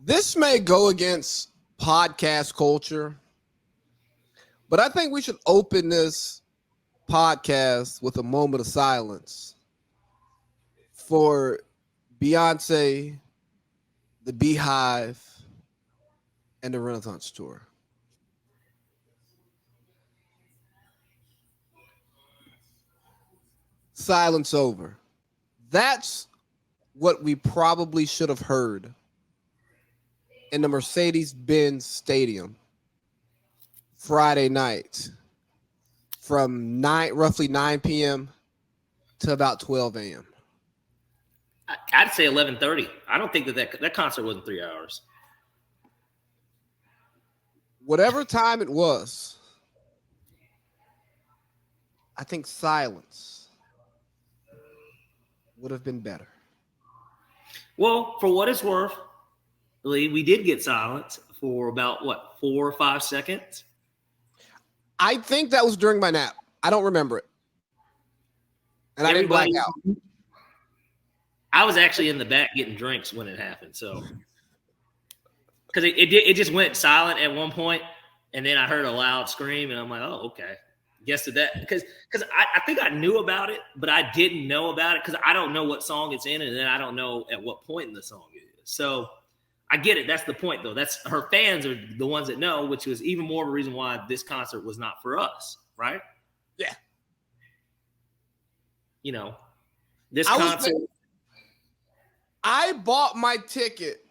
This may go against podcast culture, but I think we should open this podcast with a moment of silence for Beyonce, the Beyhive, and the Renaissance Tour. Silence over. That's what we probably should have heard in the Mercedes-Benz Stadium Friday night from roughly 9 p.m. to about 12 a.m. I'd say 11:30. I don't think that concert wasn't 3 hours. Whatever time it was, I think silence would have been better. Well, for what it's worth, Lee, we did get silence for about, 4 or 5 seconds? I think that was during my nap. I don't remember it. And I didn't black out. I was actually in the back getting drinks when it happened. So, because it just went silent at one point, and then I heard a loud scream, and I'm like, oh, okay. Guess to that. Because I think I knew about it, but I didn't know about it because I don't know what song it's in, and then I don't know at what point in the song it is. So I get it. That's the point, though. That's her fans are the ones that know, which was even more of a reason why this concert was not for us, right? Yeah. You know, this concert. I bought my ticket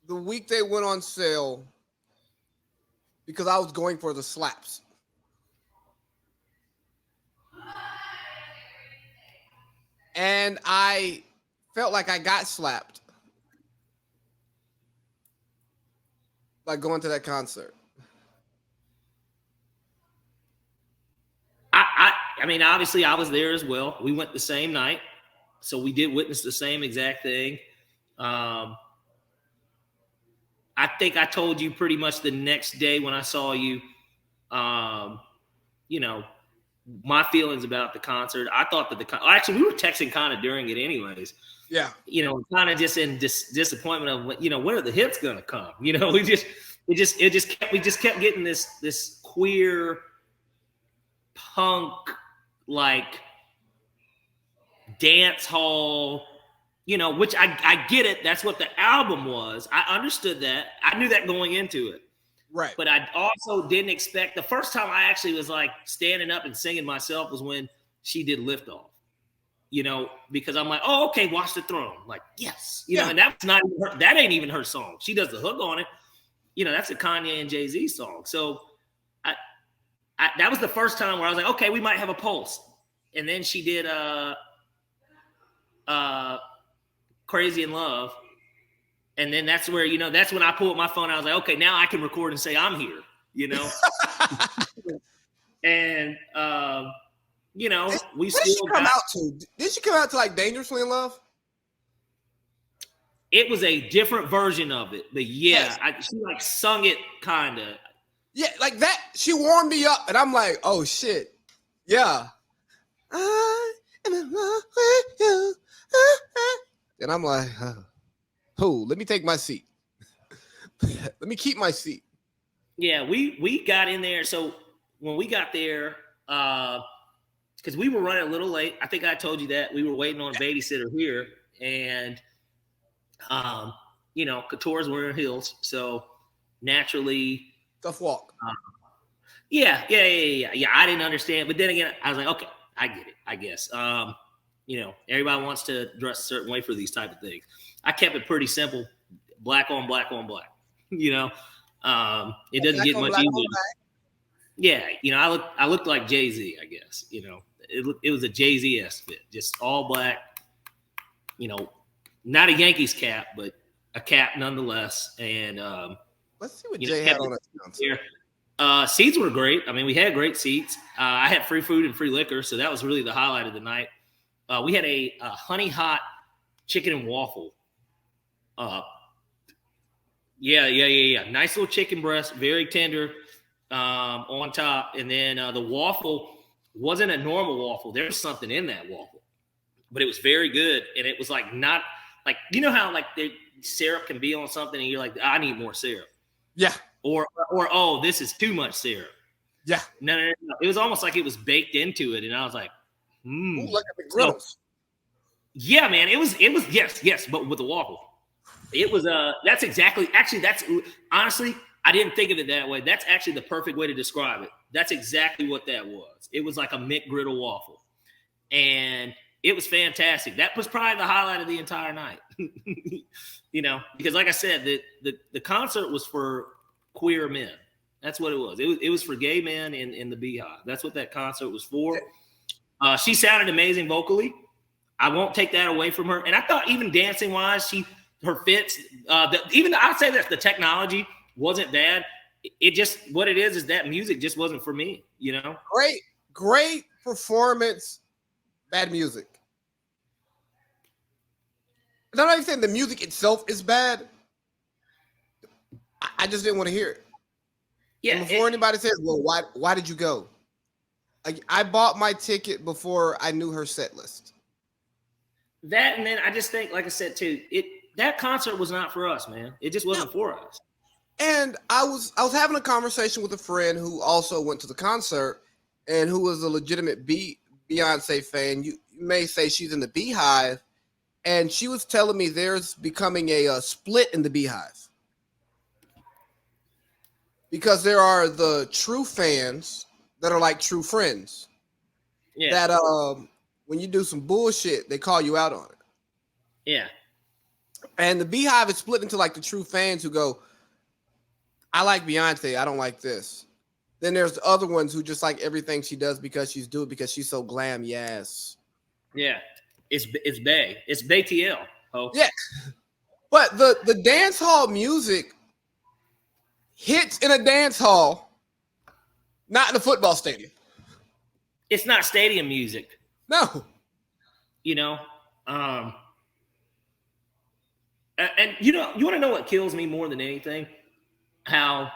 the week they went on sale because I was going for the slaps. And I felt like I got slapped by going to that concert. I mean, obviously, I was there as well. We went the same night, so we did witness the same exact thing. I think I told you pretty much the next day when I saw you, you know, my feelings about the concert. I thought that actually we were texting kind of during it anyways. Yeah. You know, kind of just in disappointment of, you know, when are the hits going to come? You know, we just kept getting this queer punk, like dance hall, you know, which I get it. That's what the album was. I understood that. I knew that going into it. Right. But I also didn't expect, the first time I actually was like standing up and singing myself was when she did Lift Off, you know, because I'm like, oh, okay, Watch the Throne. Like, yes. You know, and that's not even her, that ain't even her song. She does the hook on it. You know, that's a Kanye and Jay-Z song. So that was the first time where I was like, okay, we might have a pulse. And then she did Crazy in Love. And then that's where, you know, that's when I pulled my phone. I was like, okay, now I can record and say I'm here, you know? And, you know, we still did she come out to? Did she come out to like Dangerously in Love? It was a different version of it. But yeah, she like sung it kind of. Yeah, like that. She warmed me up, and I'm like, oh, shit. Yeah. I am in love with you. And I'm like, oh, let me take my seat. Let me keep my seat. Yeah, we got in there. So when we got there, because we were running a little late. I think I told you that. We were waiting on a babysitter here. And, you know, Couture's wearing heels. So naturally. Tough walk. Yeah. I didn't understand. But then again, I was like, okay, I get it, I guess. You know, everybody wants to dress a certain way for these type of things. I kept it pretty simple. Black on black on black. You know, it doesn't get much easier. Yeah, you know, I looked like Jay-Z, I guess. You know, it was a Jay-Z-esque fit. Just all black, you know, not a Yankees cap, but a cap nonetheless. And let's see what Jay had on his concert. Seats were great. I mean, we had great seats. I had free food and free liquor, so that was really the highlight of the night. We had a honey hot chicken and waffle. Yeah. Nice little chicken breast, very tender on top. And then the waffle wasn't a normal waffle. There was something in that waffle, but it was very good. And it was like like, you know how like the syrup can be on something and you're like, I need more syrup. Yeah. Or oh, this is too much syrup. Yeah. No. It was almost like it was baked into it, and I was like, Ooh, look at the griddles. Yeah, man. It was yes, but with a waffle. It was that's honestly, I didn't think of it that way. That's actually the perfect way to describe it. That's exactly what that was. It was like a McGriddle waffle. And it was fantastic. That was probably the highlight of the entire night. You know, because like I said, the concert was for queer men. That's what it was. It was for gay men in the Beyhive. That's what that concert was for. She sounded amazing vocally. I won't take that away from her. And I thought even dancing wise, her fits, I'd say that the technology wasn't bad. It just, what it is that music just wasn't for me, you know? Great performance, bad music. And I'm not even saying the music itself is bad. I just didn't want to hear it. Yeah. And before anybody says, well, why did you go? I bought my ticket before I knew her set list. That, and then I just think, like I said too, that concert was not for us, man. It just wasn't for us. And I was having a conversation with a friend who also went to the concert and who was a legitimate Beyonce fan. You may say she's in the Beyhive, and she was telling me there's becoming a split in the Beyhive because there are the true fans that are like true friends. Yeah. That when you do some bullshit, they call you out on it. Yeah. And the Beyhive is split into like the true fans who go, I like Beyonce, I don't like this. Then there's the other ones who just like everything she does because she's so glam, yes. Yeah. It's Bay. It's Bay TL. Oh. Yeah. But the dance hall music hits in a dance hall, not in a football stadium. It's not stadium music. No. You know? And you know, you want to know what kills me more than anything? How,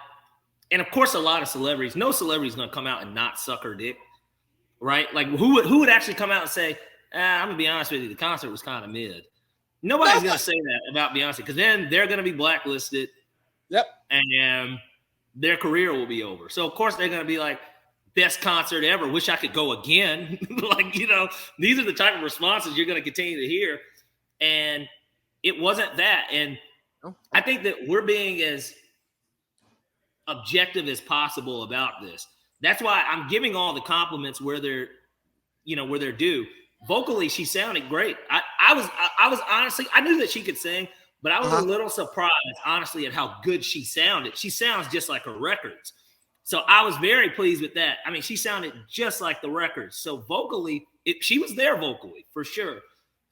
and of course, a lot of celebrities, no celebrity's going to come out and not suck her dick, right? Like, who would actually come out and say, I'm going to be honest with you, the concert was kind of mid. Nobody's going to say that about Beyonce because then they're going to be blacklisted. Yep. And their career will be over. So, of course, they're going to be like, best concert ever. Wish I could go again. Like, you know, these are the type of responses you're going to continue to hear. And it wasn't that. And I think that we're being as objective as possible about this. That's why I'm giving all the compliments where they're due. Vocally, she sounded great. I was honestly, I knew that she could sing, but I was a little surprised, honestly, at how good she sounded. She sounds just like her records. So I was very pleased with that. I mean, she sounded just like the records. So vocally, she was there vocally, for sure.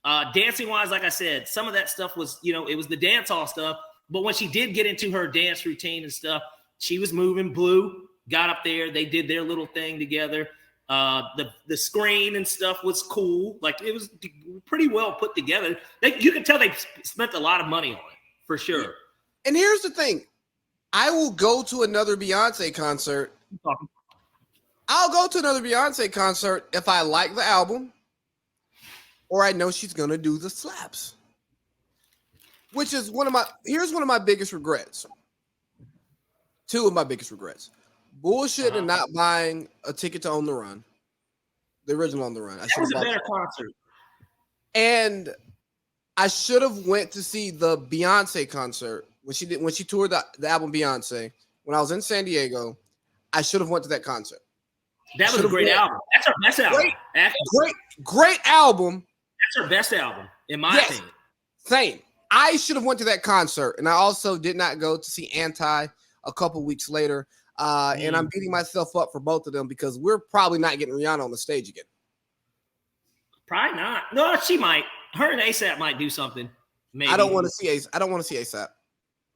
Dancing-wise, like I said, some of that stuff was, you know, it was the dance hall stuff. But when she did get into her dance routine and stuff, she was moving. Blue got up there. They did their little thing together. The screen and stuff was cool. Like, it was pretty well put together. You can tell they spent a lot of money on it, for sure. And here's the thing. I will go to another Beyonce concert. I'll go to another Beyonce concert if I like the album or I know she's going to do the slaps. Which is here's one of my biggest regrets. Two of my biggest regrets. Bullshit and not buying a ticket to On the Run. The original On the Run. That was a better concert. And I should have went to see the Beyonce concert when she toured the album Beyonce. When I was in San Diego, I should have went to that concert. That was a great album. That's her best album. Great album. That's her best album, in my opinion. Same. I should have went to that concert, and I also did not go to see Anti a couple weeks later. And I'm beating myself up for both of them because we're probably not getting Rihanna on the stage again. Probably not. No, she might. Her and ASAP might do something. Maybe. I don't want to see ASAP.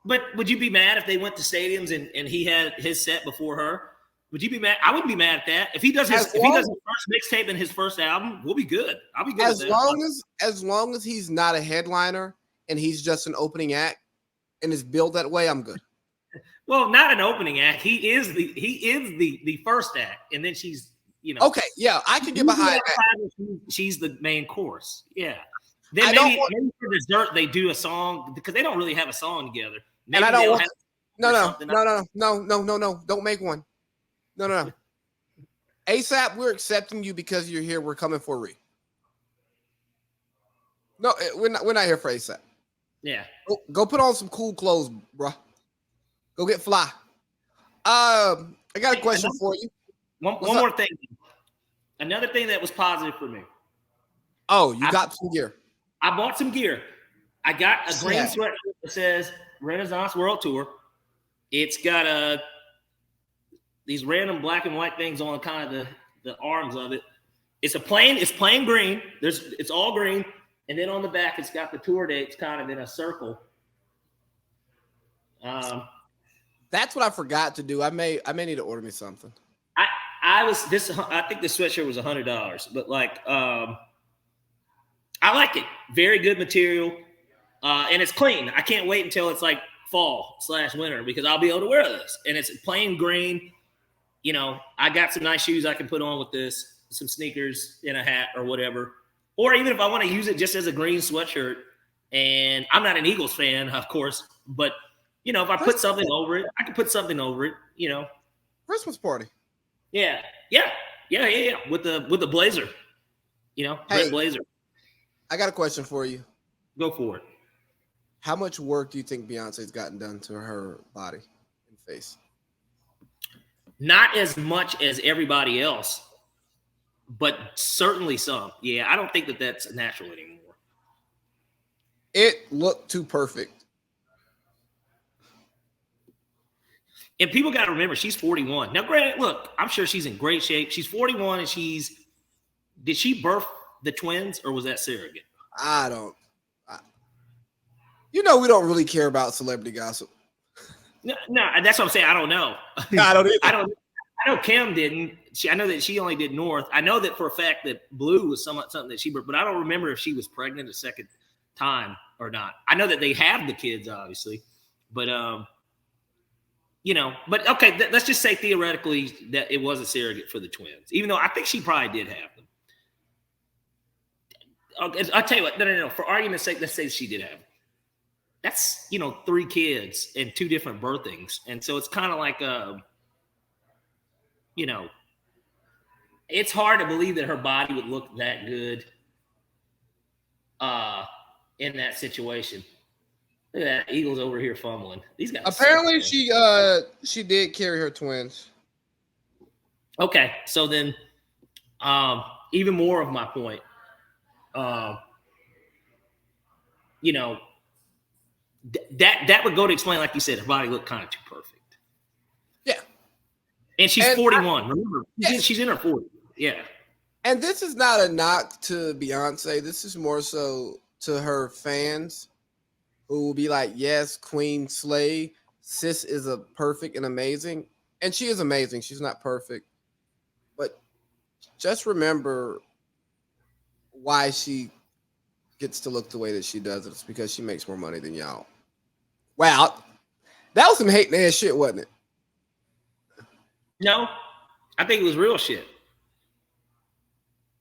But would you be mad if they went to stadiums and he had his set before her? Would you be mad? I wouldn't be mad at that. If he does his first mixtape and his first album, we'll be good. I'll be good. As long as he's not a headliner and he's just an opening act and is billed that way, I'm good. Well, not an opening act. He is the first act, and then she's, you know. Okay, yeah, I can get behind that. She's the main course. Yeah. Then maybe for dessert they do a song because they don't really have a song together. Maybe and I don't want. No. Don't make one. No. ASAP, we're accepting you because you're here. We're coming for Ree. No, we're not here for ASAP. Yeah. Go put on some cool clothes, bro. Go get fly. I got a question for you. One more thing. Another thing that was positive for me. Oh, you got some gear. I bought some gear. I got a green sweatshirt that says Renaissance World Tour. It's got these random black and white things on kind of the arms of it. It's plain green. It's all green. And then on the back, it's got the tour dates kind of in a circle. That's what I forgot to do. I may need to order me something. I think the sweatshirt was $100, but I like it. Very good material, and it's clean. I can't wait until it's like fall/winter because I'll be able to wear this. And it's plain green. You know, I got some nice shoes I can put on with this, some sneakers and a hat or whatever. Or even if I want to use it just as a green sweatshirt, and I'm not an Eagles fan, of course, but you know, if I put something over it, I can put something over it. You know, Christmas party. Yeah. With the blazer, you know, red blazer. I got a question for you. Go for it. How much work do you think Beyonce's gotten done to her body and face? Not as much as everybody else, but certainly some. Yeah, I don't think that that's natural anymore. It looked too perfect. And people got to remember, she's 41. Now, granted, look, I'm sure she's in great shape. She's 41, and did she birth the twins, or was that surrogate? We don't really care about celebrity gossip. No, that's what I'm saying. I don't know. No, I don't either. I know Kim didn't. I know that she only did North. I know that for a fact that Blue was something that she birthed, but I don't remember if she was pregnant a second time or not. I know that they have the kids, obviously, but but okay, let's just say theoretically that it was a surrogate for the twins, even though I think she probably did have them. I'll tell you what, no. For argument's sake, let's say she did have them. That's, 3 kids and 2 different birthings. And so it's kind of like, it's hard to believe that her body would look that good in that situation. Look at that, Eagles over here fumbling. These guys. Apparently, she did carry her twins. Okay, so then, even more of my point. That would go to explain, like you said, her body looked kind of too perfect. Yeah, and she's 41. Remember, she's in her 40s. Yeah, and this is not a knock to Beyonce. This is more so to her fans, who will be like, yes, Queen Slay, sis is a perfect and amazing. And she is amazing. She's not perfect. But just remember why she gets to look the way that she does. It's because she makes more money than y'all. Wow. That was some hating ass shit, wasn't it? No, I think it was real shit.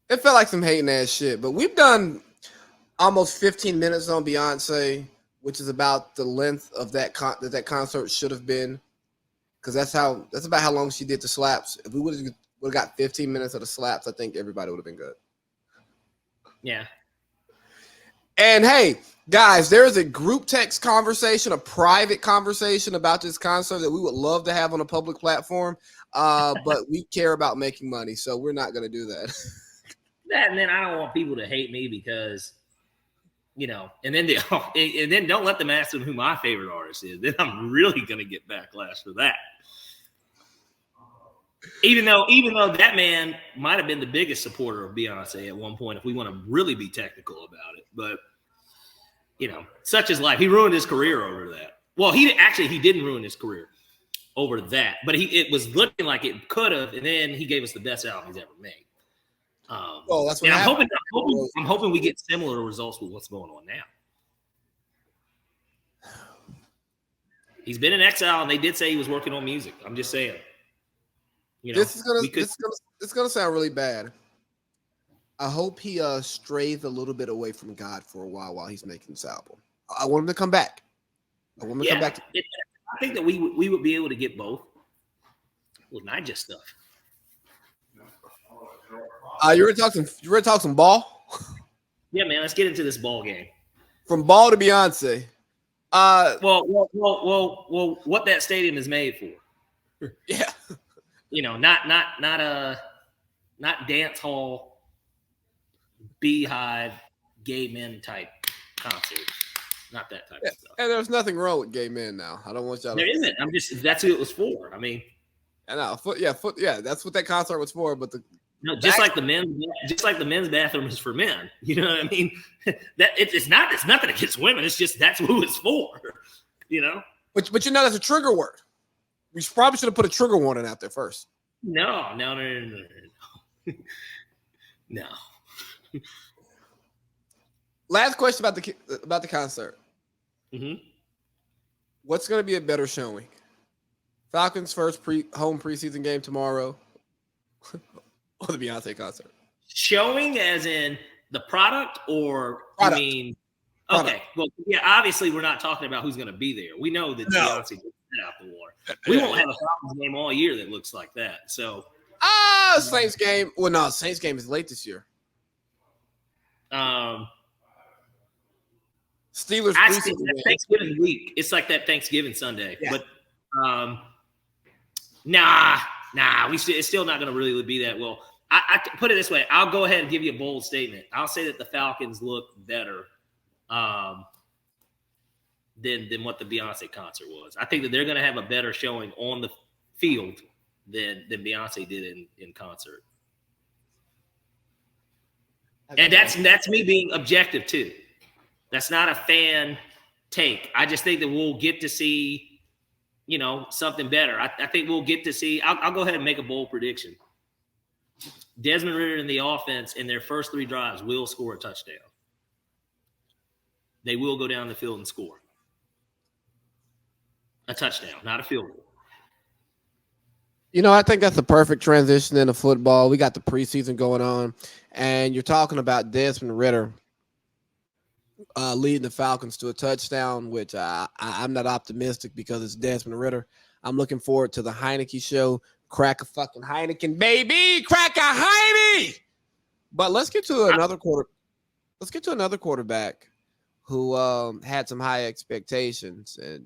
It felt like some hating ass shit. But we've done almost 15 minutes on Beyonce, which is about the length of that concert should have been, because that's about how long she did the slaps. If we would have got 15 minutes of the slaps, I think everybody would have been good. Yeah. And hey, guys, there is a group text conversation, a private conversation about this concert that we would love to have on a public platform, but we care about making money, so we're not going to do that. And then I don't want people to hate me because. And then don't let them ask them who my favorite artist is. Then I'm really gonna get backlash for that. Even though that man might have been the biggest supporter of Beyonce at one point, if we want to really be technical about it. But such is life. He ruined his career over that. Well, he didn't ruin his career over that, but it was looking like it could have, and then he gave us the best album he's ever made. That's what I'm hoping we get similar results with what's going on now. He's been in exile, and they did say he was working on music. I'm just saying. This is gonna sound really bad. I hope he strays a little bit away from God for a while he's making this album. I want him to come back. I want him to come back. I think that we would be able to get both. Well, not just stuff. You ready to talk some ball? Yeah, man. Let's get into this ball game. From ball to Beyonce. Well, what that stadium is made for. Yeah. Not dance hall, Beyhive, gay men type concert. Not that type of stuff. And there's nothing wrong with gay men now. I don't want y'all. There isn't. That's who it was for. I mean, I know. That's what that concert was for. But just like the men's bathroom is for men. You know what I mean? It's nothing against women. It's just that's who it's for. You know. But that's a trigger word. We probably should have put a trigger warning out there first. No. No. Last question about the concert. Mm-hmm. What's going to be a better showing? Falcons' first home preseason game tomorrow, or the Beyonce concert? Showing as in the product, or product. You mean? Okay, well, yeah. Obviously, we're not talking about who's going to be there. We know that Beyonce did that out the water. We won't have a Falcons game all year that looks like that. So, Saints game. Well, no, Saints game is late this year. Steelers Thanksgiving week. It's like that Thanksgiving Sunday. Yeah. But nah. It's still not going to really be that well. I put it this way. I'll go ahead and give you a bold statement. I'll say that the Falcons look better than what the Beyonce concert was. I think that they're going to have a better showing on the field than Beyonce did in concert. And that's me being objective too. That's not a fan take. I just think that we'll get to see, something better. I think we'll get to see. I'll go ahead and make a bold prediction. Desmond Ridder and the offense in their first 3 drives will score a touchdown. They will go down the field and score a touchdown, not a field goal. I think that's the perfect transition into football. We got the preseason going on, and you're talking about Desmond Ridder leading the Falcons to a touchdown, which I'm not optimistic because it's Desmond Ridder. I'm looking forward to the Heineke show. Crack a fucking Heineken, baby! Crack a Heine! But let's get to another quarterback who had some high expectations, and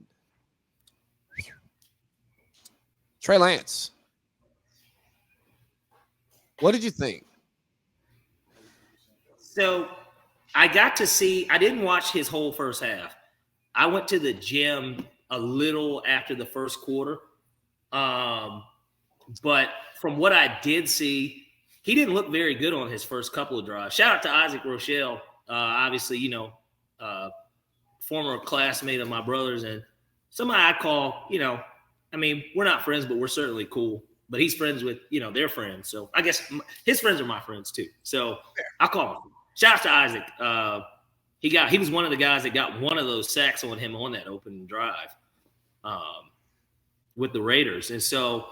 Trey Lance. What did you think? So I got to see, I didn't watch his whole first half. I went to the gym a little after the first quarter. But from what I did see, he didn't look very good on his first couple of drives. Shout out to Isaac Rochelle. Obviously, former classmate of my brother's, and somebody I call, we're not friends, but we're certainly cool. But he's friends with, their friends. So I guess his friends are my friends too. So I'll call him. Shout out to Isaac. He was one of the guys that got one of those sacks on him on that opening drive with the Raiders. And so,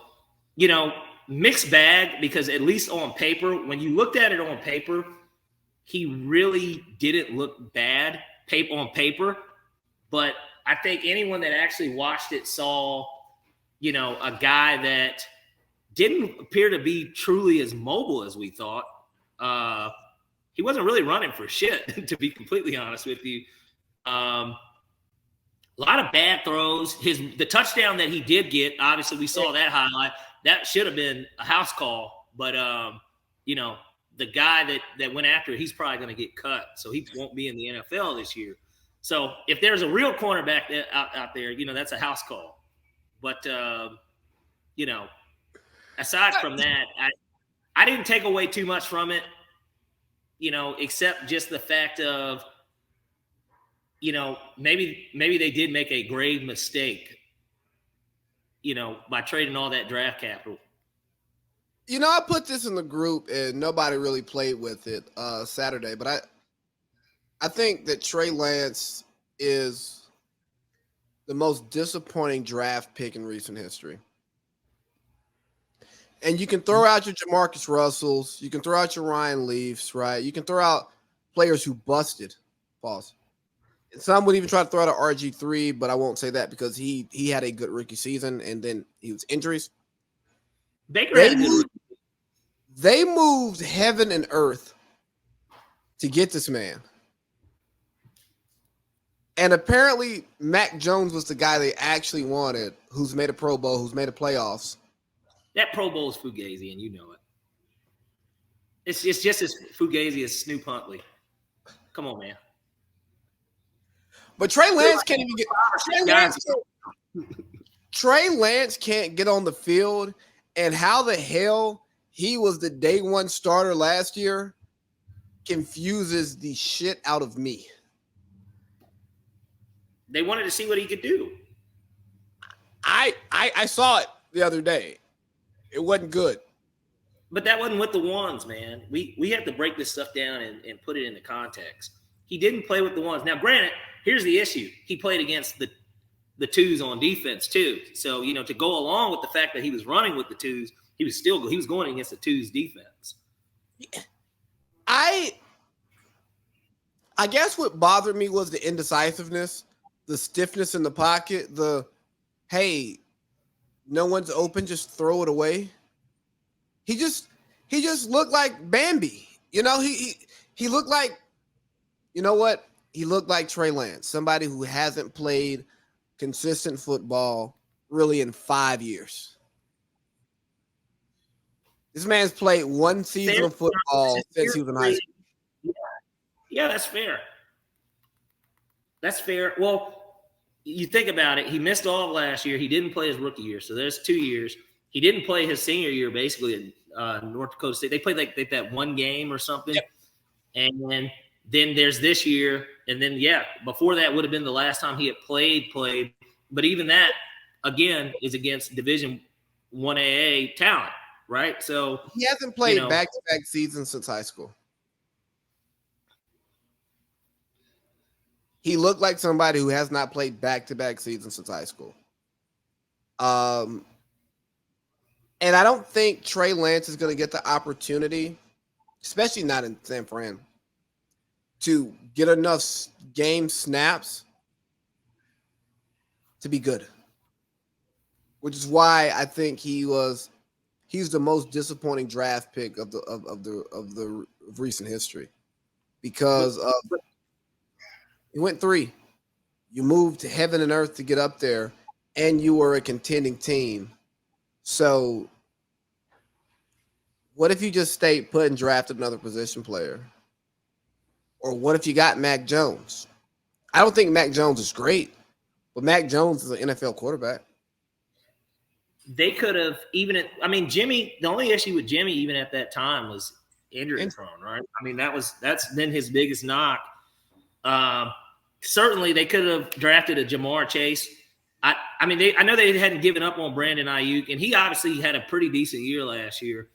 mixed bag, because at least on paper, when you looked at it on paper, he really didn't look bad on paper. But I think anyone that actually watched it saw, a guy that didn't appear to be truly as mobile as we thought. He wasn't really running for shit, to be completely honest with you. A lot of bad throws. The touchdown that he did get, obviously we saw that highlight. That should have been a house call. But, the guy that went after it, he's probably going to get cut. So he won't be in the NFL this year. So if there's a real cornerback out there, that's a house call. But, aside from that, I didn't take away too much from it, except just the fact of, maybe they did make a grave mistake, by trading all that draft capital. I put this in the group and nobody really played with it Saturday, but I think that Trey Lance is the most disappointing draft pick in recent history. And you can throw out your Jamarcus Russells. You can throw out your Ryan Leafs, right? You can throw out players who busted. Pause. And some would even try to throw out an RG3, but I won't say that because he had a good rookie season and then he was injuries. Baker had a good rookie. They moved heaven and earth to get this man. And apparently Mac Jones was the guy they actually wanted, who's made a Pro Bowl, who's made a playoffs. That Pro Bowl is fugazi, and you know it. It's just as fugazi as Snoop Huntley. Come on, man. But Trey Lance can't even get Trey Lance can't get on the field, and how the hell he was the day one starter last year confuses the shit out of me. They wanted to see what he could do. I saw it the other day. It wasn't good. But that wasn't with the ones, man. We have to break this stuff down and put it into context. He didn't play with the ones. Now, granted, here's the issue. He played against the twos on defense too. So, to go along with the fact that he was running with the twos, he was going against the twos defense. I guess what bothered me was the indecisiveness, the stiffness in the pocket, hey, no one's open, just throw it away. He just looked like Bambi. He looked like, you know what? He looked like Trey Lance, somebody who hasn't played consistent football really in 5 years. This man's played one season of football since he was in high school. Yeah, that's fair. That's fair. Well, you think about it. He missed all of last year. He didn't play his rookie year, so there's 2 years. He didn't play his senior year, basically, at North Dakota State. They played like that one game or something. Yep. And then there's this year. And then, before that would have been the last time he had played. But even that, again, is against Division 1AA talent, right? So he hasn't played back-to-back seasons since high school. He looked like somebody who has not played back-to-back seasons since high school. And I don't think Trey Lance is going to get the opportunity, especially not in San Fran, to get enough game snaps to be good. Which is why I think he's the most disappointing draft pick of the recent history, because he went 3. You moved to heaven and earth to get up there, and you were a contending team. So what if you just stayed put and drafted another position player? Or what if you got Mac Jones? I don't think Mac Jones is great, but Mac Jones is an NFL quarterback. They could have Jimmy, the only issue with Jimmy even at that time was injury prone, right? That's been his biggest knock. Certainly they could have drafted a Jamar Chase. I know they hadn't given up on Brandon Ayuk, and he obviously had a pretty decent year last year.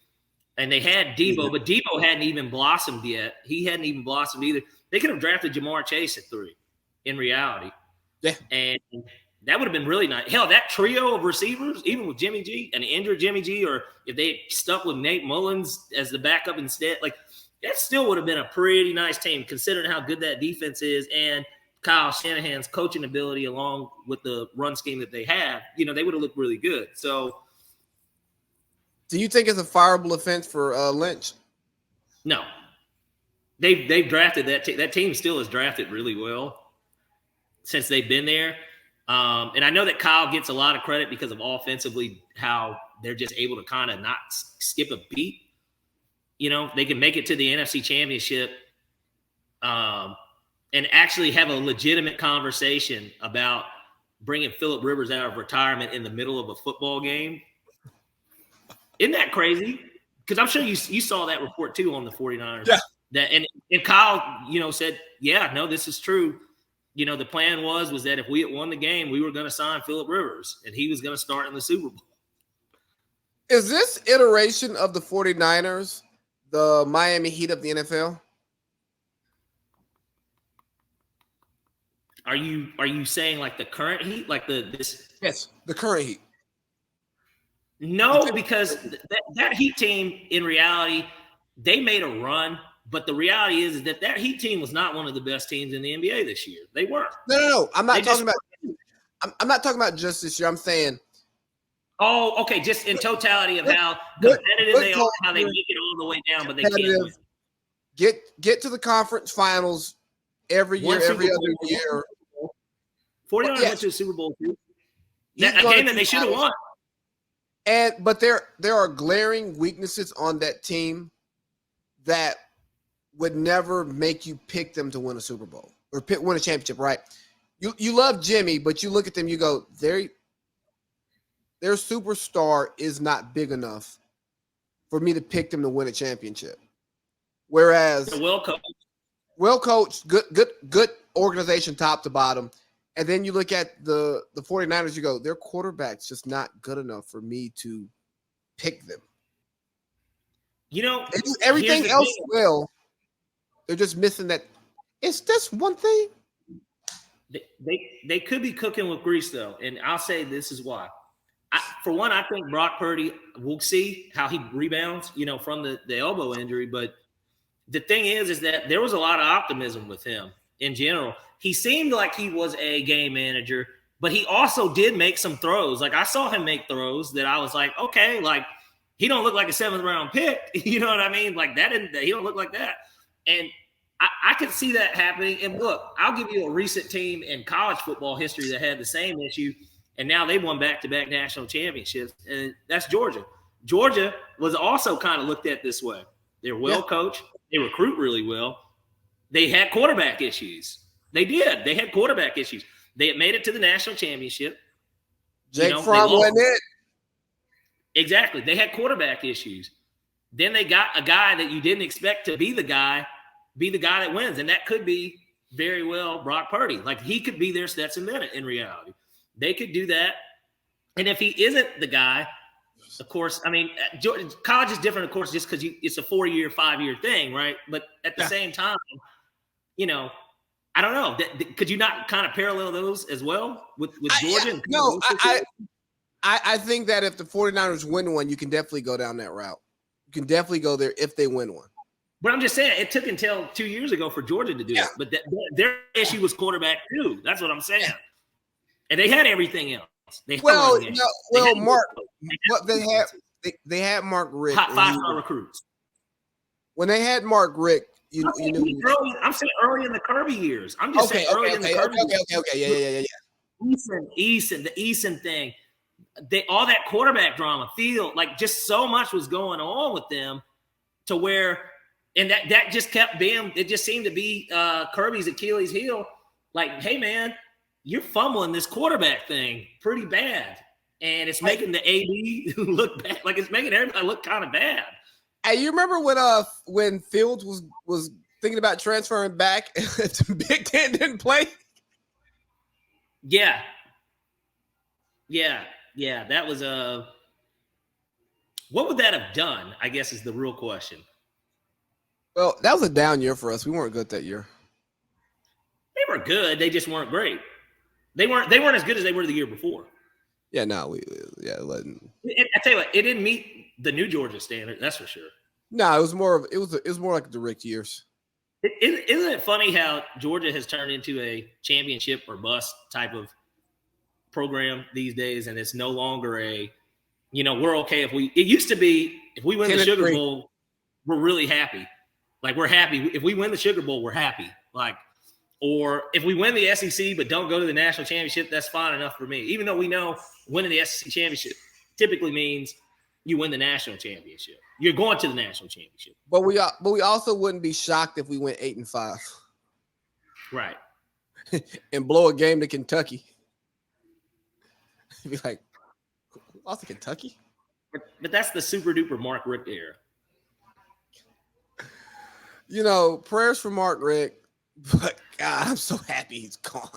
And they had Debo, but Debo hadn't even blossomed yet. He hadn't even blossomed either. They could have drafted Jamar Chase at 3, in reality. Yeah. And that would have been really nice. Hell, that trio of receivers, even with Jimmy G, an injured Jimmy G, or if they stuck with Nate Mullins as the backup instead, that still would have been a pretty nice team, considering how good that defense is and Kyle Shanahan's coaching ability along with the run scheme that they have. They would have looked really good. So, do you think it's a fireable offense for Lynch? No. They've drafted that team still has drafted really well since they've been there. And I know that Kyle gets a lot of credit because of offensively how they're just able to kind of not skip a beat. They can make it to the NFC Championship and actually have a legitimate conversation about bringing Phillip Rivers out of retirement in the middle of a football game. Isn't that crazy? Because I'm sure you saw that report too on the 49ers. Yeah. And Kyle, said, yeah, no, this is true. The plan was that if we had won the game, we were going to sign Phillip Rivers, and he was going to start in the Super Bowl. Is this iteration of the 49ers the Miami Heat of the NFL? Are you saying like the current Heat, like this? Yes, the current Heat. No, because that Heat team, in reality, they made a run. But the reality is that Heat team was not one of the best teams in the NBA this year. They weren't. No. I'm not talking about. I'm not talking about just this year. I'm saying. Oh, okay. Just in totality of how competitive they are, how they make it all the way down, but they can't win. Get to the conference finals every year, every other year. 49ers went to the Super Bowl too. A game that they should have won. But there are glaring weaknesses on that team that would never make you pick them to win a Super Bowl or win a championship, right? You love Jimmy, but you look at them, you go, their superstar is not big enough for me to pick them to win a championship. Whereas they're well coached, good organization top to bottom. And then you look at the 49ers, you go, their quarterback's just not good enough for me to pick them. You know, they do everything else well. They're just missing that. It's just one thing. They could be cooking with grease, though. And I'll say this is why. For one, I think Brock Purdy, we'll see how he rebounds, from the elbow injury. But the thing is that there was a lot of optimism with him in general. He seemed like he was a game manager, but he also did make some throws. Like I saw him make throws that I was like, okay, like he don't look like a 7th round pick. You know what I mean? Like he don't look like that. And I could see that happening. And look, I'll give you a recent team in college football history that had the same issue. And now they won back-to-back national championships. And that's Georgia. Georgia was also kind of looked at this way. They're well coached. They recruit really well. They had quarterback issues. They did. They had quarterback issues. They had made it to the national championship. Jake Fromm went in. Exactly. They had quarterback issues. Then they got a guy that you didn't expect to be the guy that wins. And that could be very well Brock Purdy. Like he could be their Stetson Bennett in reality. They could do that. And if he isn't the guy, of course, I mean, college is different, of course, just because it's a 4-year, 5-year thing, right? But at the same time, I don't know. Could you not kind of parallel those as well with Georgia? I think that if the 49ers win one, you can definitely go down that route. You can definitely go there if they win one. But I'm just saying, it took until 2 years ago for Georgia to do it. But their issue was quarterback too. That's what I'm saying. And they had everything else. Mark. What they had Mark Richt. Hot 5-star recruits. When they had Mark Richt, you knew. I'm saying early in the Kirby years. I'm just saying early in the Kirby years. Okay. Eason, the Eason thing. All that quarterback drama, like just so much was going on with them to where, and that just kept being, it just seemed to be Kirby's Achilles heel. Like, hey man, you're fumbling this quarterback thing pretty bad. And it's making the AD look bad. Like it's making everybody look kind of bad. Hey, you remember when Fields was thinking about transferring back to Big Ten didn't play? Yeah. That was what would that have done? I guess is the real question. Well, that was a down year for us. We weren't good that year. They were good. They just weren't great. They weren't as good as they were the year before. Yeah, no, I tell you what, it didn't meet the new Georgia standard. That's for sure. No, it was more like the Rick years. Isn't it funny how Georgia has turned into a championship or bust type of program these days, and it's no longer we're okay if it used to be if we win the Sugar Bowl, we're really happy. Like we're happy if we win the Sugar Bowl, we're happy. Like. Or if we win the SEC but don't go to the national championship, that's fine enough for me. Even though we know winning the SEC championship typically means you win the national championship. You're going to the national championship. But we also wouldn't be shocked if we went 8-5. Right. And blow a game to Kentucky. Be like, lost to Kentucky? But that's the super duper Mark Richt era. Prayers for Mark Richt. But God, I'm so happy he's gone.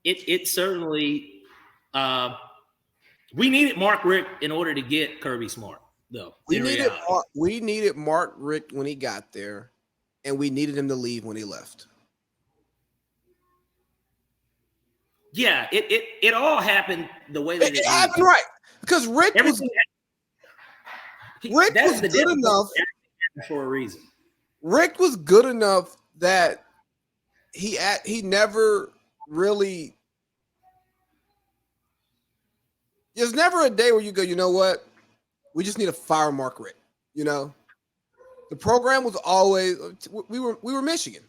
It certainly we needed Mark Richt in order to get Kirby Smart, though. We needed Mark Richt when he got there, and we needed him to leave when he left. Yeah, it all happened the way that It happened right because Rick was good enough for a reason. Rick was good enough that he never really. There's never a day where you go, you know what? We just need to fire Mark Richt. You know, the program was always we were Michigan.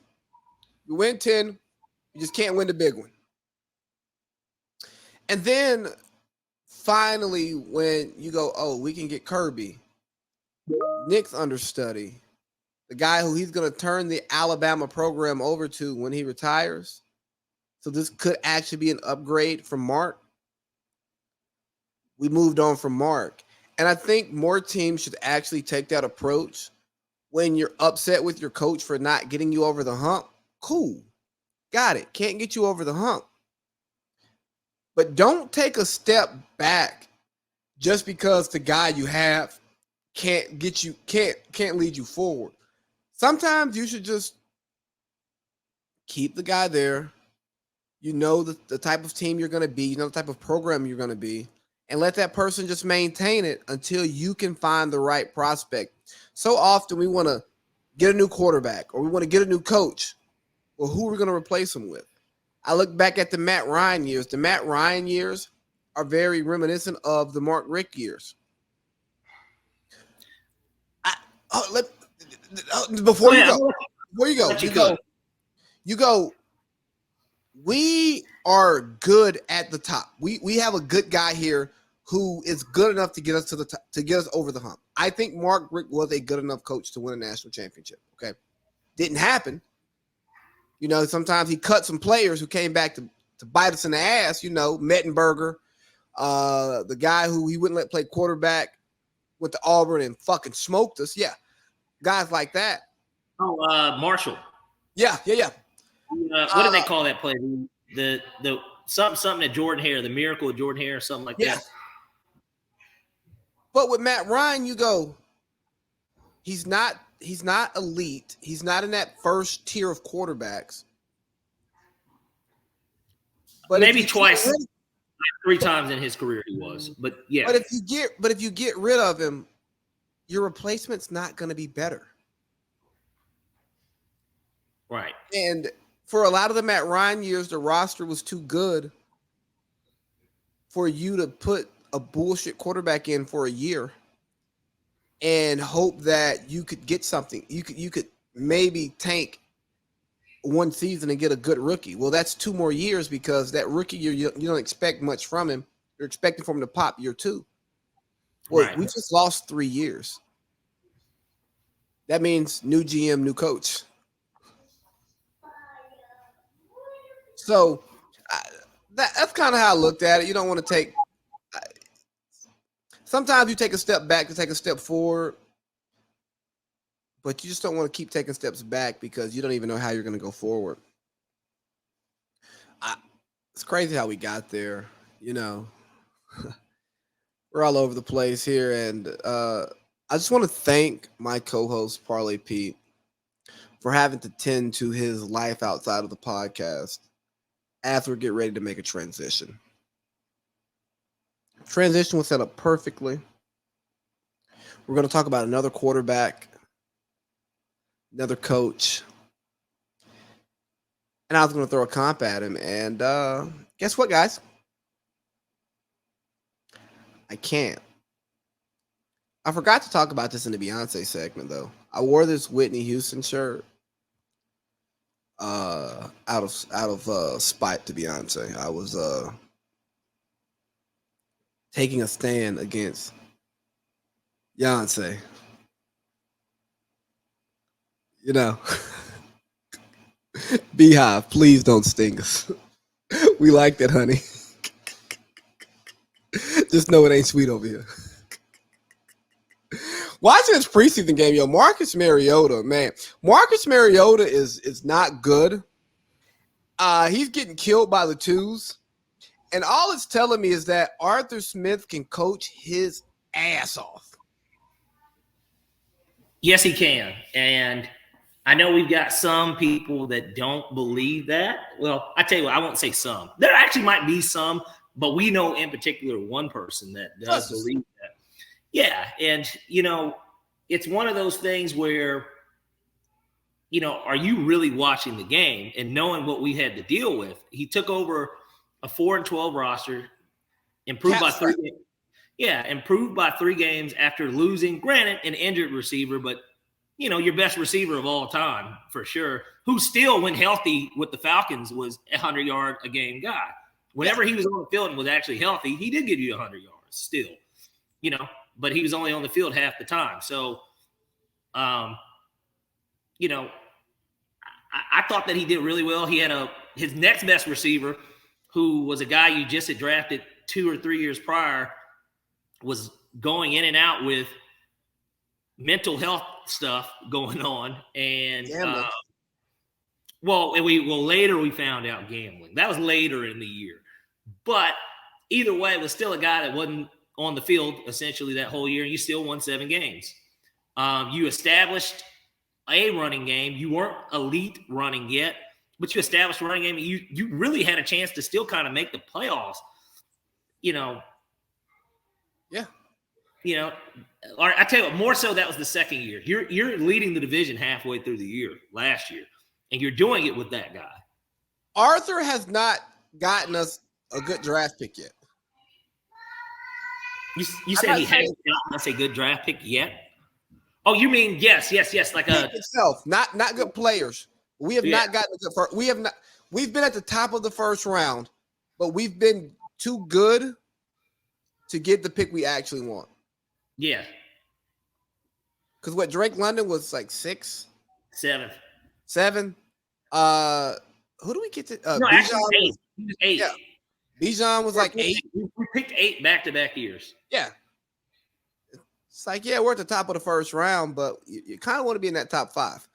We win 10, you just can't win the big one. And then finally, when you go, oh, we can get Kirby, Nick's understudy, the guy who he's going to turn the Alabama program over to when he retires. So this could actually be an upgrade from Mark. We moved on from Mark. And I think more teams should actually take that approach when you're upset with your coach for not getting you over the hump. Cool. Got it. Can't get you over the hump. But don't take a step back just because the guy you have can't lead you forward. Sometimes you should just keep the guy there. You know the type of team you're going to be. You know the type of program you're going to be. And let that person just maintain it until you can find the right prospect. So often we want to get a new quarterback or we want to get a new coach. Well, who are we going to replace him with? I look back at the Matt Ryan years. The Matt Ryan years are very reminiscent of the Mark Richt years. Before you go. We are good at the top. We have a good guy here who is good enough to get us to get us over the hump. I think Mark Richt was a good enough coach to win a national championship. Okay, didn't happen. You know, sometimes he cut some players who came back to bite us in the ass. You know, Mettenberger, the guy who he wouldn't let play quarterback, went to Auburn and fucking smoked us. Yeah, guys like that. Oh, Marshall. Yeah. What do they call that play? The something at Jordan Hare, the miracle of Jordan Hare, something like that. But with Matt Ryan, you go, he's not elite. He's not in that first tier of quarterbacks. But maybe twice, 3 times in his career he was. But yeah. But if you get rid of him, your replacement's not going to be better. Right. And for a lot of the Matt Ryan years, the roster was too good for you to put a bullshit quarterback in for a year and hope that you could get something. You could maybe tank one season and get a good rookie. Well, that's 2 more years because that rookie year, you don't expect much from him. You're expecting for him to pop year 2. Well, we just lost 3 years. That means new GM, new coach. So that's kind of how I looked at it. You don't want to take – sometimes you take a step back to take a step forward, but you just don't want to keep taking steps back because you don't even know how you're going to go forward. It's crazy how we got there, you know. We're all over the place here, and I just want to thank my co-host, Parlay Pete, for having to tend to his life outside of the podcast after we get ready to make a transition. Transition was set up perfectly. We're going to talk about another quarterback, another coach, and I was going to throw a comp at him. And guess what, guys? I can't. I forgot to talk about this in the Beyoncé segment, though. I wore this Whitney Houston shirt out of spite to Beyonce. I was taking a stand against Beyonce. You know, Beyhive, please don't sting us. We like that, honey. Just know it ain't sweet over here. Watching this preseason game, yo, Marcus Mariota, man. Marcus Mariota is not good. He's getting killed by the twos. And all it's telling me is that Arthur Smith can coach his ass off. Yes, he can. And I know we've got some people that don't believe that. Well, I tell you what, I won't say some. There actually might be some, but we know in particular one person that does believe that. Yeah, and it's one of those things where, are you really watching the game and knowing what we had to deal with? He took over a 4-12 roster, improved by 3 games. Yeah, improved by 3 games after losing, granted, an injured receiver, but your best receiver of all time for sure, who still, when healthy with the Falcons, was a 100-yard-a-game guy. Whenever he was on the field and was actually healthy, he did give you 100 yards still, but he was only on the field half the time. So, I thought that he did really well. He had his next best receiver, who was a guy you just had drafted 2 or 3 years prior, was going in and out with mental health stuff going on, and later we found out gambling. That was later in the year, but either way, it was still a guy that wasn't on the field essentially that whole year, and you still won 7 games. You established a running game. You weren't elite running yet, but you established a running game. You really had a chance to still kind of make the playoffs. Yeah. Or I tell you what, more so that was the second year. You're leading the division halfway through the year last year, and you're doing it with that guy. Arthur has not gotten us a good draft pick yet. You say he hasn't gotten us a good draft pick yet? Oh, you mean yes, like a itself, not good players. We have not gotten a good first. We've been at the top of the first round, but we've been too good to get the pick we actually want. Yeah. Because what, Drake London was like 6? 7. 7. Who do we get to? No, actually 8. He was 8. Yeah. Bijan was like 8. We picked 8 back-to-back years. Yeah. It's like, we're at the top of the first round, but you kind of want to be in that top 5.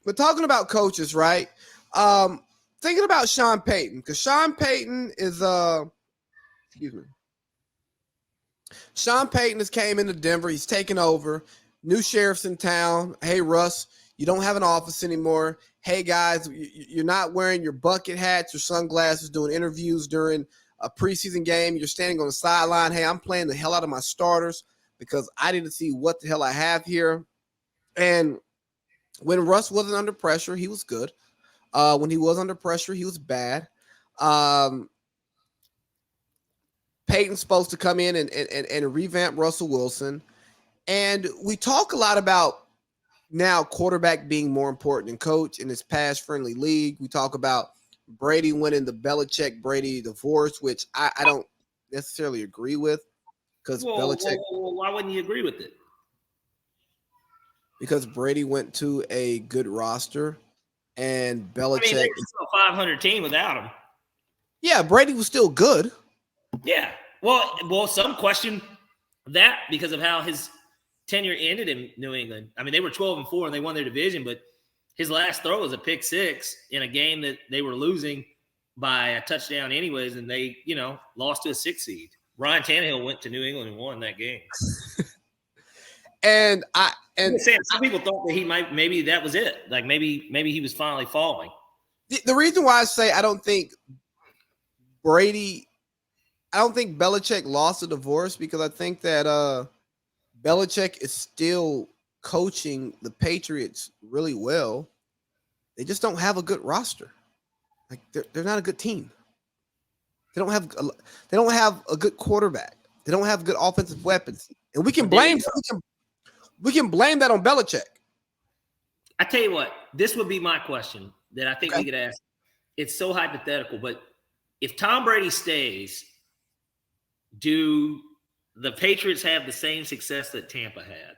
We're talking about coaches, right? Thinking about Sean Payton, because Sean Payton is Sean Payton has came into Denver. He's taken over. New sheriff's in town. Hey, Russ, you don't have an office anymore. Hey, guys, you're not wearing your bucket hats or sunglasses doing interviews during a preseason game. You're standing on the sideline. Hey, I'm playing the hell out of my starters because I didn't see what the hell I have here. And when Russ wasn't under pressure, he was good. When he was under pressure, he was bad. Peyton's supposed to come in and revamp Russell Wilson. And we talk a lot about now quarterback being more important than coach in this pass-friendly league. We talk about Brady winning the Belichick-Brady divorce, which I don't necessarily agree with. Because Belichick. Why wouldn't you agree with it? Because Brady went to a good roster, and Belichick. They were still a 500 team without him. Yeah, Brady was still good. Yeah. Well, some question that because of how his tenure ended in New England. I mean, they were 12-4 and they won their division, but his last throw was a pick 6 in a game that they were losing by a touchdown anyways, and they, lost to a 6 seed. Ryan Tannehill went to New England and won that game. And some people thought that maybe that was it. Like maybe he was finally falling. The reason why I say I don't think Belichick lost the divorce because I think that Belichick is still coaching the Patriots really well. They just don't have a good roster. Like they're not a good team. They don't have a good quarterback. They don't have good offensive weapons, and we can blame that on Belichick. I tell you what, this would be my question that I think we could ask. It's so hypothetical, but if Tom Brady stays, do the Patriots have the same success that Tampa had?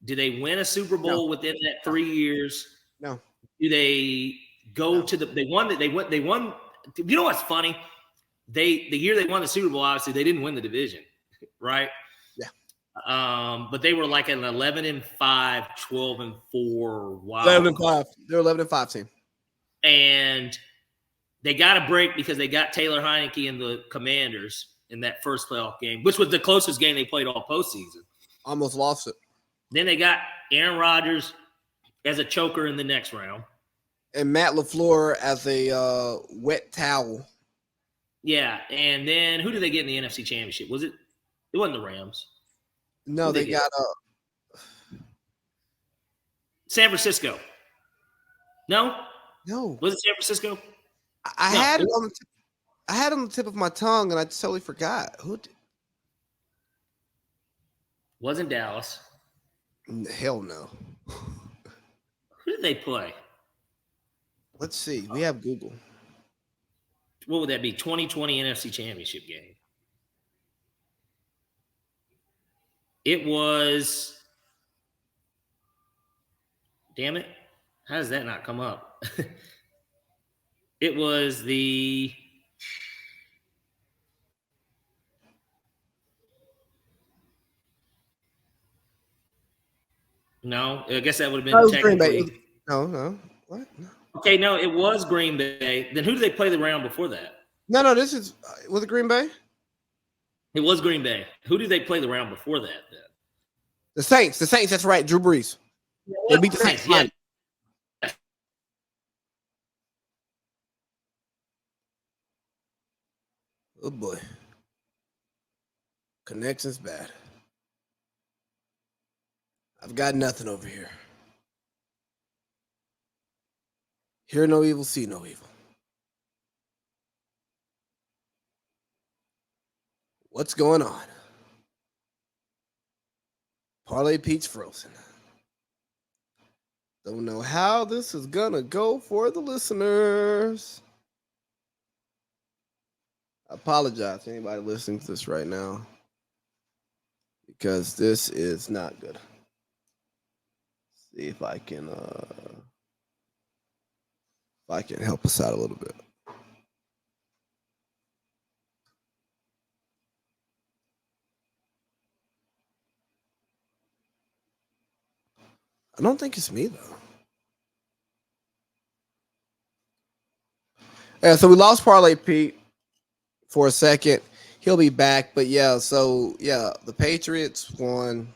Do they win a Super Bowl within that 3 years? No. Do they go to they won. You know what's funny? The year they won the Super Bowl, obviously they didn't win the division, right? Yeah. But they were like an 11-5, 12-4. Wow. 11-5. They're 11-5 team. And they got a break because they got Taylor Heineke and the Commanders in that first playoff game, which was the closest game they played all postseason. Almost lost it. Then they got Aaron Rodgers as a choker in the next round. And Matt LaFleur as a wet towel. Yeah, and then who did they get in the NFC Championship? Was it? It wasn't the Rams. No, they got San Francisco. No, no. was it San Francisco? I No, had it on the I had it on the tip of my tongue, and I totally forgot. Wasn't Dallas. Hell no. Who did they play? Let's see. We have Google. What would that be? 2020 NFC Championship game. It was. Damn it. How does that not come up? It was the. No, I guess that would have been technically. No. What? No. Okay, no, it was Green Bay. Then who did they play the round before that? No. This is was it Green Bay? It was Green Bay. Who did they play the round before that then? The Saints. That's right. Drew Brees. They beat the Saints. Yeah. Oh boy. Connection's bad. I've got nothing over here. Hear no evil, see no evil. What's going on? Parlay Pete's frozen. Don't know how this is gonna go for the listeners. I apologize to anybody listening to this right now because this is not good. See if I can help us out a little bit. I don't think it's me though. Yeah, so we lost Parlay Pete for a second. He'll be back, but the Patriots won.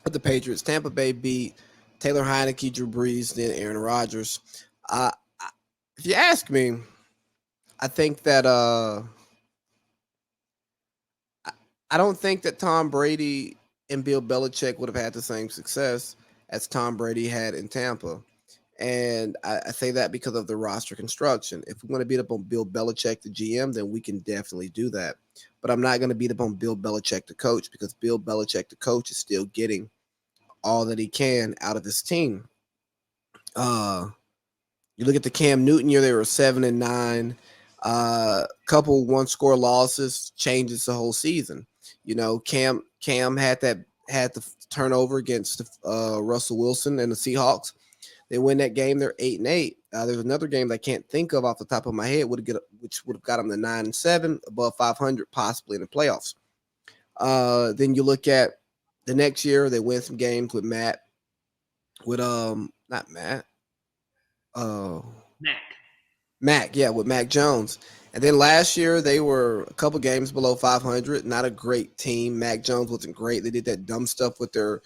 The Patriots, Tampa Bay beat Taylor Heineke, Drew Brees, then Aaron Rodgers. If you ask me, I think that I don't think that Tom Brady and Bill Belichick would have had the same success as Tom Brady had in Tampa. And I say that because of the roster construction. If we want to beat up on Bill Belichick, the GM, then we can definitely do that. But I'm not going to beat up on Bill Belichick, the coach, because Bill Belichick, the coach, is still getting all that he can out of his team. You look at the Cam Newton year; they were 7-9. Couple one-score losses changes the whole season. You know, Cam had the turnover against Russell Wilson and the Seahawks. They win that game; they're 8-8. There's another game that I can't think of off the top of my head which would have got them to 9-7, above 500, possibly in the playoffs. Then you look at the next year; they win some games with not Matt. Mac, with Mac Jones. And then last year they were a couple games below 500. Not a great team. Mac Jones wasn't great. They did that dumb stuff with their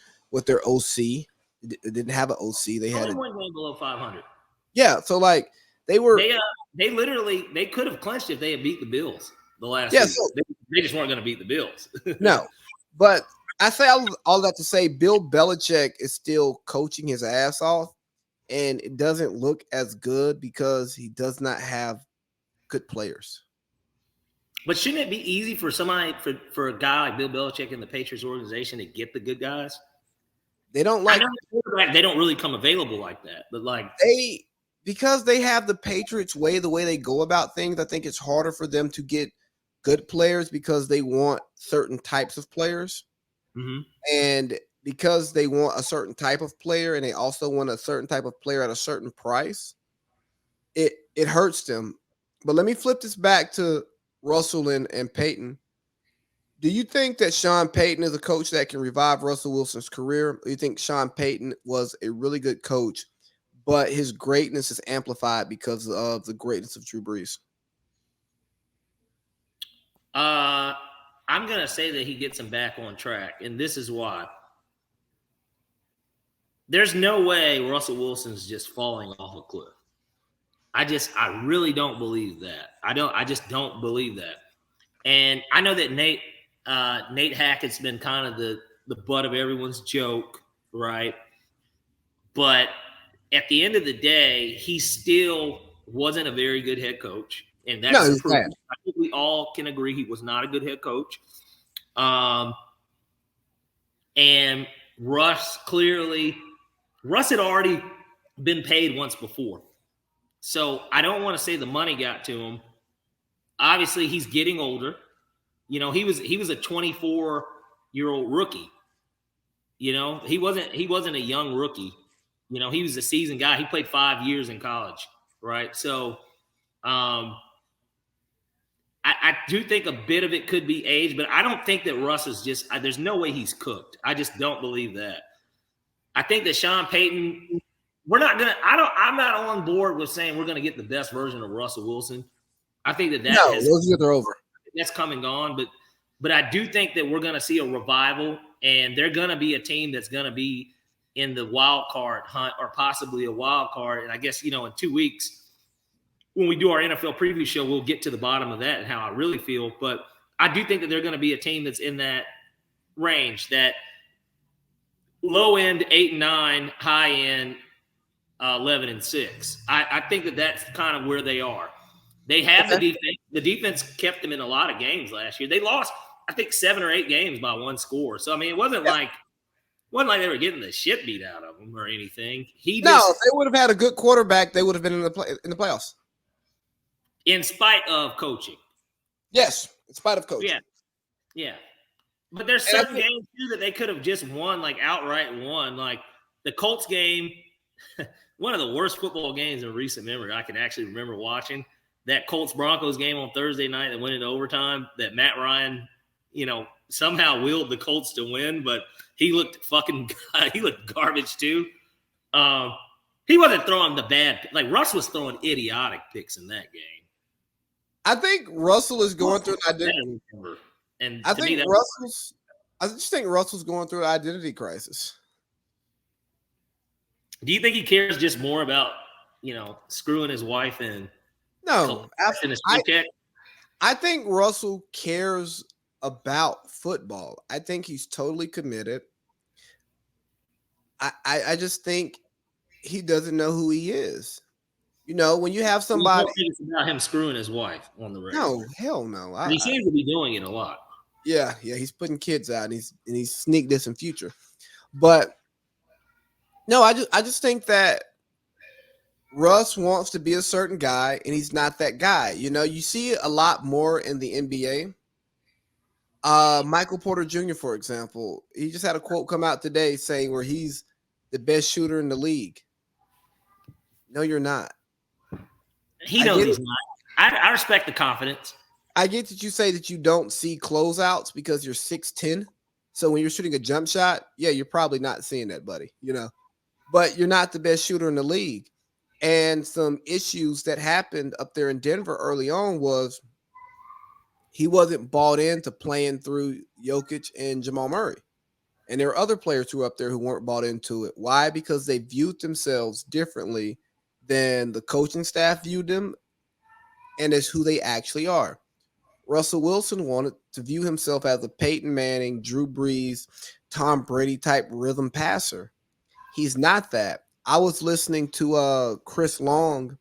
OC. They didn't have an OC. They had one game below 500. Yeah, so like they were. They literally could have clinched if they had beat the Bills the last season. So, they just weren't going to beat the Bills. No, but I say all that to say Bill Belichick is still coaching his ass off, and it doesn't look as good because he does not have good players. But shouldn't it be easy for somebody, for a guy like Bill Belichick in the Patriots organization to get the good guys? They don't like. I know they don't really come available like that, but like because they have the Patriots way, the way they go about things. I think it's harder for them to get good players because they want certain types of players, and because they want a certain type of player, and they also want a certain type of player at a certain price. It hurts them. But let me flip this back to Russell and Peyton. Do you think that Sean Payton is a coach that can revive Russell Wilson's career? Or do you think Sean Payton was a really good coach, but his greatness is amplified because of the greatness of Drew Brees? I'm going to say that he gets him back on track, and this is why. there's no way Russell Wilson's just falling off a cliff. I really don't believe that. I just don't believe that. And I know that Nate Hackett's been kind of the butt of everyone's joke, right? But at the end of the day, he still wasn't a very good head coach. And that's I think we all can agree he was not a good head coach. And Russ had already been paid once before. So I don't want to say the money got to him. Obviously, he's getting older. You know, he was a 24-year-old rookie. You know, he wasn't a young rookie. You know, he was a seasoned guy. He played 5 years in college, right? So I do think a bit of it could be age, but I don't think that Russ is just – there's no way he's cooked. I just don't believe that. I think that Sean Payton – I'm not on board with saying we're going to get the best version of Russell Wilson. I think those years are over. That's come and gone, but I do think that we're going to see a revival, and they're going to be a team that's going to be in the wild card hunt or possibly a wild card. And I guess, you know, in 2 weeks when we do our NFL preview show, we'll get to the bottom of that and how I really feel. But I do think that they're going to be a team that's in that range, that low end 8-9, high end 11-6. I think that that's kind of where they are. They have the defense. The defense kept them in a lot of games last year. They lost, I think, 7 or 8 games by one score. So I mean, it wasn't like they were getting the shit beat out of them or anything. If they would have had a good quarterback, they would have been in the playoffs. In spite of coaching. Yes, in spite of coaching. Yeah. But there's certain games too that they could have just won, like outright won. Like the Colts game, one of the worst football games in recent memory I can actually remember watching. That Colts-Broncos game on Thursday night that went into overtime, that Matt Ryan, you know, somehow willed the Colts to win, but he looked garbage too. He wasn't throwing the bad – like Russ was throwing idiotic picks in that game. I think Russell is going through an identity. And I just think Russell's going through an identity crisis. Do you think he cares just more about, you know, screwing his wife and – No, I think Russell cares about football. I think he's totally committed. I just think he doesn't know who he is. You know, when you have somebody – it's about him screwing his wife on the radio. No, hell no. He seems to be doing it a lot. Yeah, he's putting kids out and he's sneak this in future. But no, I just think that Russ wants to be a certain guy, and he's not that guy. You know, you see it a lot more in the NBA. Michael Porter Jr., for example, he just had a quote come out today saying where he's the best shooter in the league. No, you're not. He knows he's not. I respect the confidence. I get that you say that you don't see closeouts because you're 6'10". So when you're shooting a jump shot, yeah, you're probably not seeing that, buddy. You know, but you're not the best shooter in the league. And some issues that happened up there in Denver early on was he wasn't bought into playing through Jokic and Jamal Murray. And there were other players who were up there who weren't bought into it. Why? Because they viewed themselves differently than the coaching staff viewed them and as who they actually are. Russell Wilson wanted to view himself as a Peyton Manning, Drew Brees, Tom Brady type rhythm passer. He's not that. I was listening to Chris Long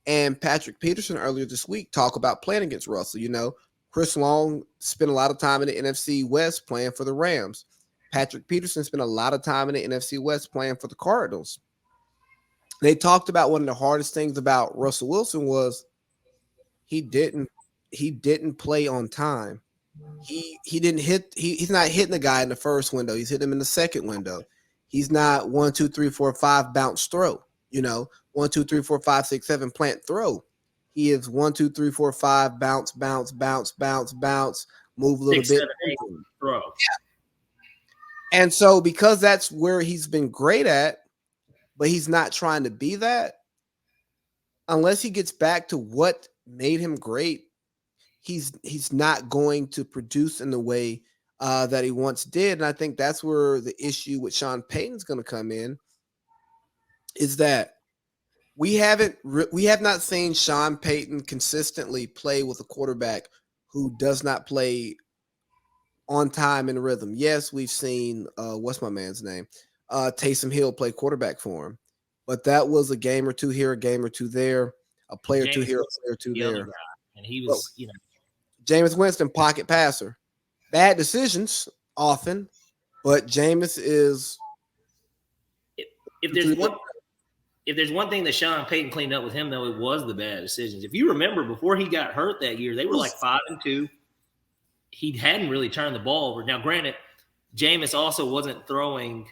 and Patrick Peterson earlier this week talk about playing against Russell. You know, Chris Long spent a lot of time in the NFC West playing for the Rams. Patrick Peterson spent a lot of time in the NFC West playing for the Cardinals. They talked about one of the hardest things about Russell Wilson was he didn't play on time. He's not hitting the guy in the first window. He's hitting him in the second window. He's not 1, 2, 3, 4, 5 bounce throw. You know, 1, 2, 3, 4, 5, 6, 7 plant throw. He is 1, 2, 3, 4, 5 bounce, bounce, bounce, bounce, bounce, move a little 6, bit. 7, 8, throw. Yeah. And so because that's where he's been great at, but he's not trying to be that, unless he gets back to what made him great, he's not going to produce in the way that he once did. And I think that's where the issue with Sean Payton's going to come in, is that we have not seen Sean Payton consistently play with a quarterback who does not play on time and rhythm. Yes, we've seen what's my man's name? Taysom Hill play quarterback for him. But that was a game or two here, a game or two there, a play or two here, a play or two the other there. guy, and he was, Jameis Winston, pocket passer. Bad decisions often, but Jameis is. If there's one thing that Sean Payton cleaned up with him, though, it was the bad decisions. If you remember, before he got hurt that year, they were like 5-2. He hadn't really turned the ball over. Now, granted, Jameis also wasn't throwing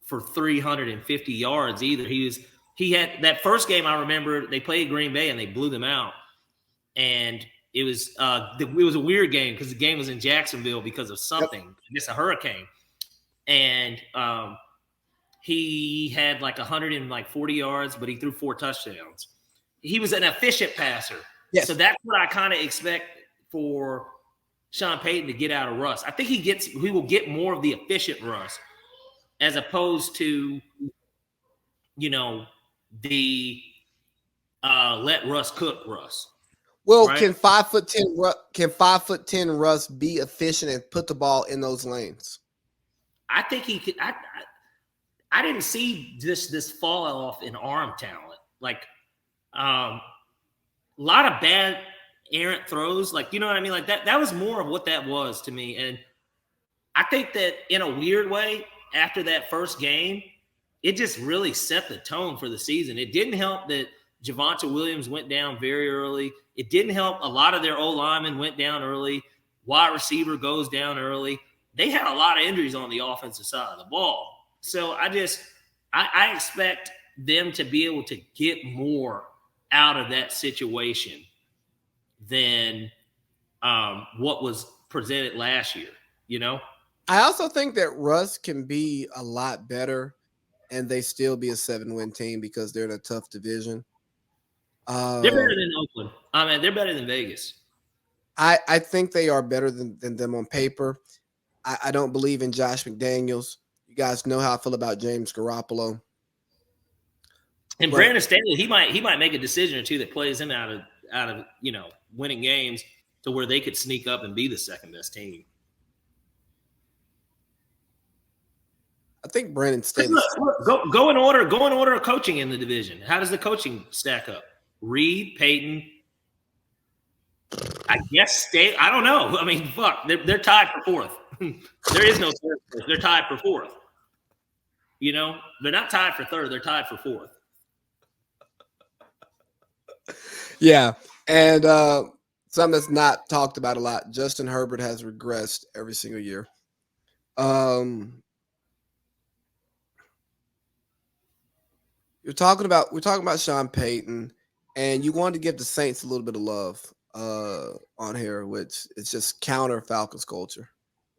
for 350 yards either. He had that first game. I remember they played Green Bay and they blew them out, and it was a weird game because the game was in Jacksonville because of something. I guess a hurricane, and he had like 140 yards, but he threw 4 touchdowns. He was an efficient passer. Yes. So that's what I kind of expect for Sean Payton to get out of Russ. I think he will get more of the efficient Russ as opposed to, the let Russ cook Russ. Well, right? Can 5'10" Russ be efficient and put the ball in those lanes? I think he could. I didn't see this fall off in arm talent. Like, a lot of bad errant throws. Like, you know what I mean? Like that was more of what that was to me. And I think that in a weird way, after that first game, it just really set the tone for the season. It didn't help that Javonte Williams went down very early. It didn't help a lot of their O-linemen went down early. Wide receiver goes down early. They had a lot of injuries on the offensive side of the ball. So I expect them to be able to get more out of that situation than what was presented last year, I also think that Russ can be a lot better and they still be a 7-win team because they're in a tough division. They're better than Oakland. I mean, they're better than Vegas. I think they are better than them on paper. I don't believe in Josh McDaniels. You guys know how I feel about James Garoppolo. And Brandon Staley, he might make a decision or two that plays him out of winning games to where they could sneak up and be the second best team. I think Brandon Staley. Go in order of coaching in the division. How does the coaching stack up? Reed, Payton, I guess Staley. I don't know. I mean, fuck, they're tied for fourth. There is no third. They're tied for fourth. They're not tied for third. They're tied for fourth. Yeah, and something that's not talked about a lot. Justin Herbert has regressed every single year. We're talking about Sean Payton, and you wanted to give the Saints a little bit of love on here, which is just counter Falcons culture.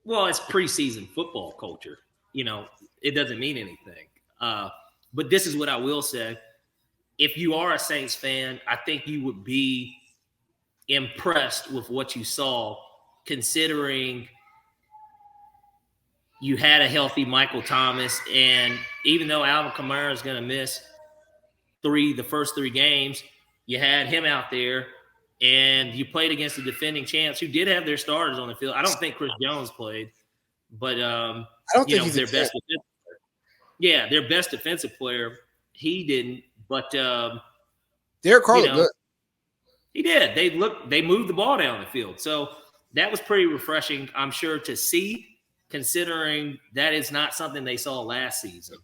Well, it's preseason football culture. It doesn't mean anything. But this is what I will say. If you are a Saints fan, I think you would be impressed with what you saw, considering you had a healthy Michael Thomas. And even though Alvin Kamara is going to miss the first 3 games, you had him out there. And you played against the defending champs who did have their starters on the field. I don't think Chris Jones played, but I don't think he's their best defensive player. Yeah, their best defensive player, he didn't. But Derek Carr looked good. He did. They moved the ball down the field. So that was pretty refreshing, I'm sure, to see, considering that is not something they saw last season.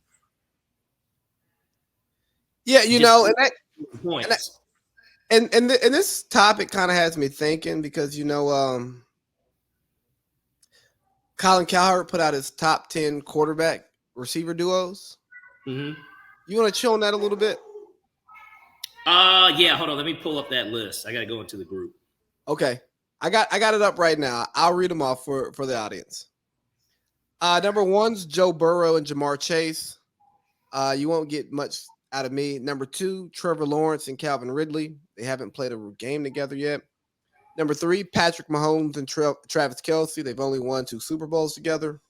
Yeah, and this topic kind of has me thinking because Colin Cowherd put out his top 10 quarterback receiver duos. Mm-hmm. You want to chill on that a little bit? Yeah. Hold on. Let me pull up that list. I got to go into the group. Okay, I got it up right now. I'll read them off for the audience. Number 1's Joe Burrow and Jamar Chase. You won't get much out of me. Number 2, Trevor Lawrence and Calvin Ridley. They haven't played a game together yet. Number 3, Patrick Mahomes and Travis Kelce. They've only won 2 Super Bowls together.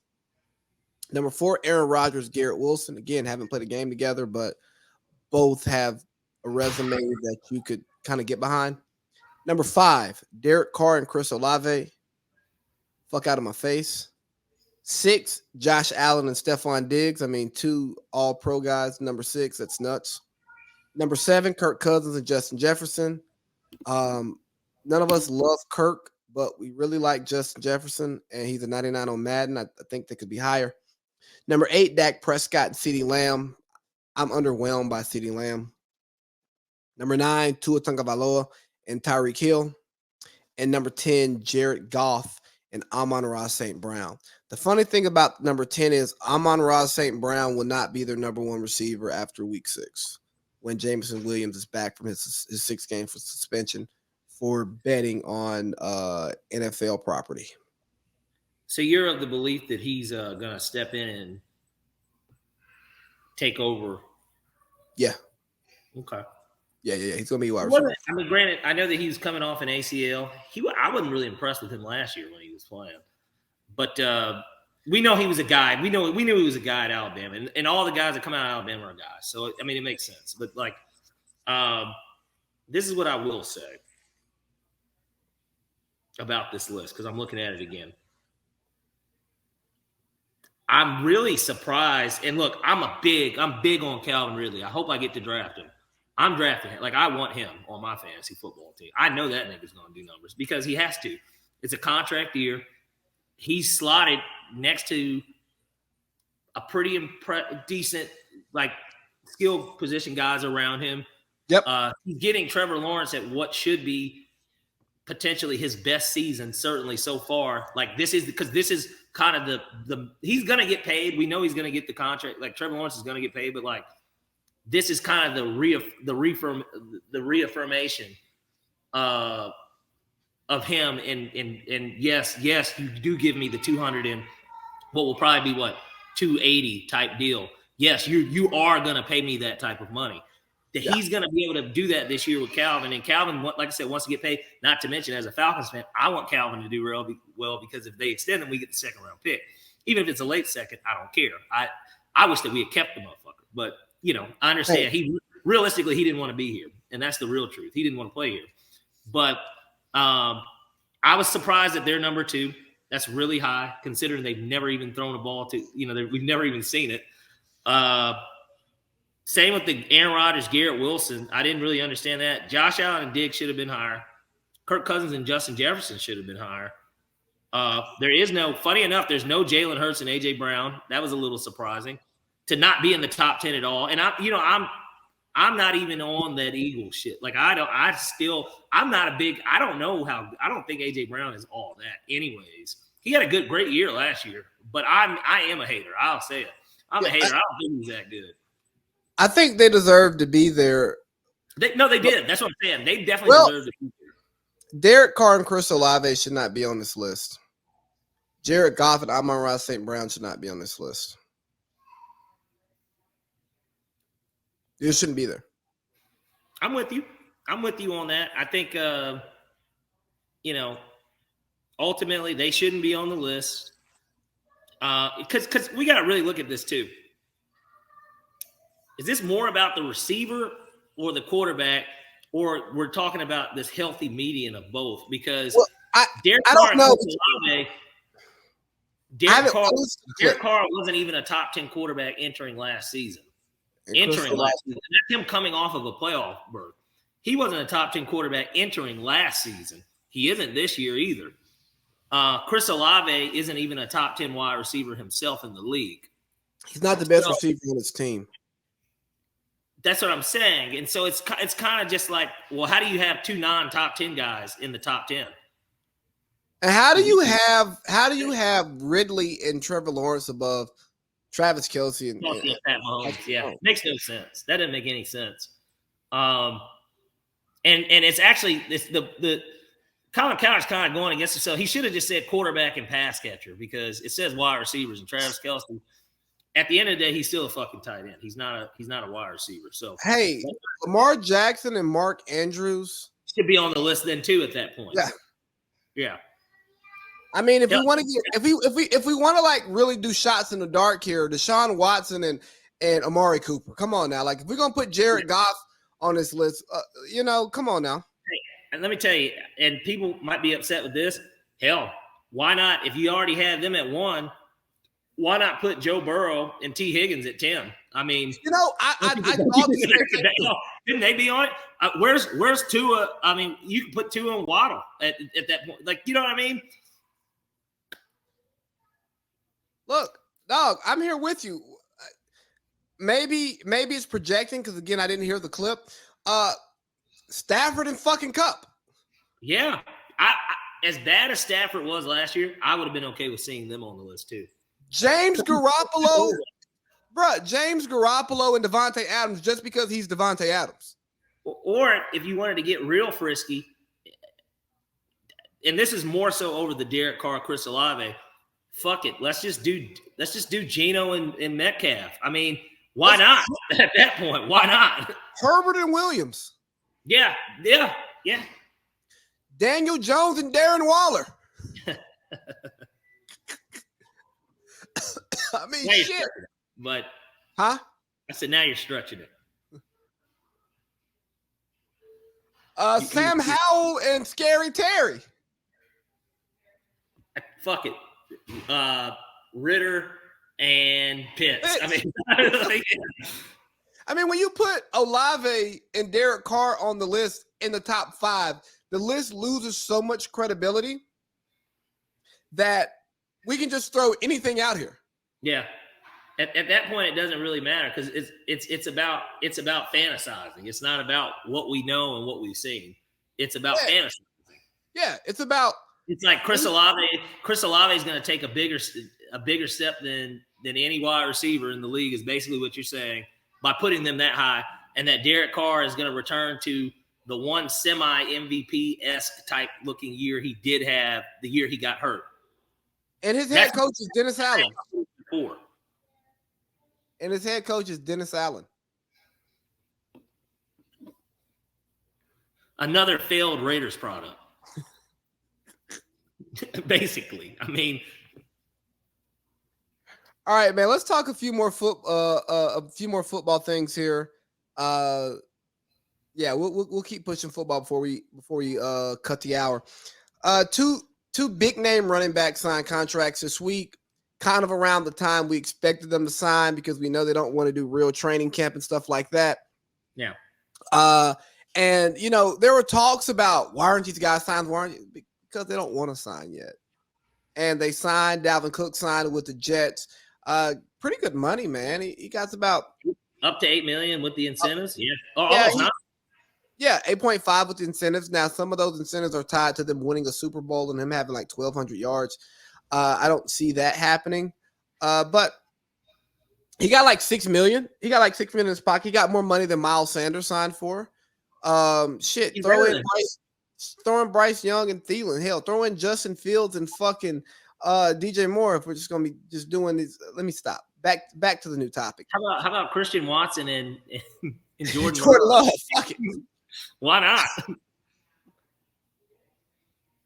Number 4, Aaron Rodgers, Garrett Wilson. Again, haven't played a game together, but both have a resume that you could kind of get behind. Number 5, Derek Carr and Chris Olave. Fuck out of my face. 6, Josh Allen and Stephon Diggs. I mean, 2 all-pro guys. Number 6, that's nuts. Number 7, Kirk Cousins and Justin Jefferson. None of us love Kirk, but we really like Justin Jefferson, and he's a 99 on Madden. I think they could be higher. Number 8, Dak Prescott and CeeDee Lamb. I'm underwhelmed by CeeDee Lamb. Number 9, Tua Tagovailoa and Tyreek Hill. And number 10, Jared Goff and Amon-Ra St. Brown. The funny thing about number 10 is Amon-Ra St. Brown will not be their number 1 receiver after week 6 when Jameson Williams is back from his 6 game for suspension for betting on NFL property. So you're of the belief that he's going to step in and take over? Yeah. Okay. Yeah. He's going to be wide receiver. I mean, granted, I know that he was coming off an ACL. I wasn't really impressed with him last year when he was playing. But we know he was a guy. We knew he was a guy at Alabama. And all the guys that come out of Alabama are guys. So, I mean, it makes sense. But, like, this is what I will say about this list, because I'm looking at it again. I'm really surprised. And look, I'm big on Calvin Ridley. I hope I get to draft him. I'm drafting him. Like, I want him on my fantasy football team. I know that nigga's going to do numbers because he has to. It's a contract year. He's slotted next to a pretty decent, like, skilled position guys around him. Yep. He's getting Trevor Lawrence at what should be potentially his best season, certainly so far. Like, this is because this is kind of the he's going to get paid. We know he's going to get the contract. Like, Trevor Lawrence is going to get paid, but, like, this is kind of the reaffirmation of him. And yes, you do give me the 200 and what will probably be 280 type deal. Yes, you are going to pay me that type of money. He's going to be able to do that this year with Calvin. And Calvin, like I said, wants to get paid. Not to mention, as a Falcons fan, I want Calvin to do well because if they extend him, we get the second round pick. Even if it's a late second, I don't care. I wish that we had kept the motherfucker. But, you know, I understand. He didn't want to be here. And that's the real truth. He didn't want to play here. But I was surprised that they're number 2. That's really high, considering they've never even thrown a ball to, we've never even seen it. Same with the Aaron Rodgers, Garrett Wilson. I didn't really understand that. Josh Allen and Diggs should have been higher. Kirk Cousins and Justin Jefferson should have been higher. Funny enough, there's no Jalen Hurts and A.J. Brown. That was a little surprising to not be in the top 10 at all. And I'm not even on that Eagles shit. Like, I don't think A.J. Brown is all that anyways. He had a great year last year, but I am a hater. I'll say it. I'm a hater. I don't think he's that good. I think they deserve to be there. They did. That's what I'm saying. They definitely deserve to be there. Derek Carr and Chris Olave should not be on this list. Jared Goff and Amon-Ra St. Brown should not be on this list. They shouldn't be there. I'm with you on that. I think, ultimately they shouldn't be on the list. Because we got to really look at this too. Is this more about the receiver or the quarterback, or we're talking about this healthy median of both? Because Derek Carr wasn't even a top 10 quarterback entering last season. That's him coming off of a playoff berth. He wasn't a top 10 quarterback entering last season. He isn't this year either. Chris Olave isn't even a top 10 wide receiver himself in the league. He's not the best receiver on his team. That's what I'm saying. And so it's kind of just like, well, how do you have 2 non-top 10 guys in the top 10? And how do you have Ridley and Trevor Lawrence above Travis Kelce and Pat Mahomes? Yeah, makes no sense. That doesn't make any sense. And it's actually the Colin Cowherd's kind of going against himself. He should have just said quarterback and pass catcher because it says wide receivers and Travis Kelce. At the end of the day, he's still a fucking tight end. He's not a wide receiver. So hey, Lamar Jackson and Mark Andrews should be on the list then too at that point. Yeah, Yeah. I mean, if we want to get, if we want to like really do shots in the dark here, Deshaun Watson and Amari Cooper. Come on now, like if we're gonna put Jared Goff on this list, come on now. Hey, and let me tell you, and people might be upset with this. Hell, why not? If you already have them at 1, why not put Joe Burrow and T. Higgins at 10? I mean, I thought didn't they be on it? Where's Tua? I mean, you can put Tua and Waddle at that point. Like, you know what I mean? Look, dog, I'm here with you. Maybe it's projecting because again, I didn't hear the clip. Stafford and fucking Cup. Yeah, I as bad as Stafford was last year, I would have been okay with seeing them on the list too. James Garoppolo, James Garoppolo and Devontae Adams just because he's Devontae Adams. Or if you wanted to get real frisky, and this is more so over the Derek Carr, Chris Olave. Fuck it, let's just do Geno and Metcalf. I mean, why not at that point? Why not? Herbert and Williams. Yeah. Daniel Jones and Darren Waller. I mean, shit. But I said now you're stretching it. Sam Howell and Scary Terry. Fuck it. Ritter and Pitts. I mean, when you put Olave and Derek Carr on the list in the top 5, the list loses so much credibility that we can just throw anything out here. Yeah. At that point, it doesn't really matter because it's about fantasizing. It's not about what we know and what we've seen. It's about fantasizing. Yeah, it's like Chris Olave. Chris Olave is going to take a bigger step than any wide receiver in the league. Is basically what you're saying by putting them that high, and that Derek Carr is going to return to the one semi MVP-esque type looking year he did have the year he got hurt. And his head coach is Dennis Allen. Before. And his head coach is Dennis Allen. Another failed Raiders product. Basically. I mean. All right, man. Let's talk a few more football things here. Yeah, we'll keep pushing football before we cut the hour. Two big name running backs signed contracts this week, kind of around the time we expected them to sign because we know they don't want to do real training camp and stuff like that. Yeah. And there were talks about why aren't these guys signed? Because they don't want to sign yet. And they signed. Dalvin Cook signed with the Jets. Pretty good money, man. He got about up to $8 million with the incentives. Yeah. Almost not. Yeah, 8.5 with the incentives. Now, some of those incentives are tied to them winning a Super Bowl and him having like 1,200 yards. I don't see that happening. But he got like $6 million. He got like $6 million in his pocket. He got more money than Miles Sanders signed for. Throwing Bryce Young and Thielen. Hell, throw in Justin Fields and fucking DJ Moore if we're just gonna be just doing these. Let me stop. Back to the new topic. How about Christian Watson and Jordan Love? Fuck it. Why not?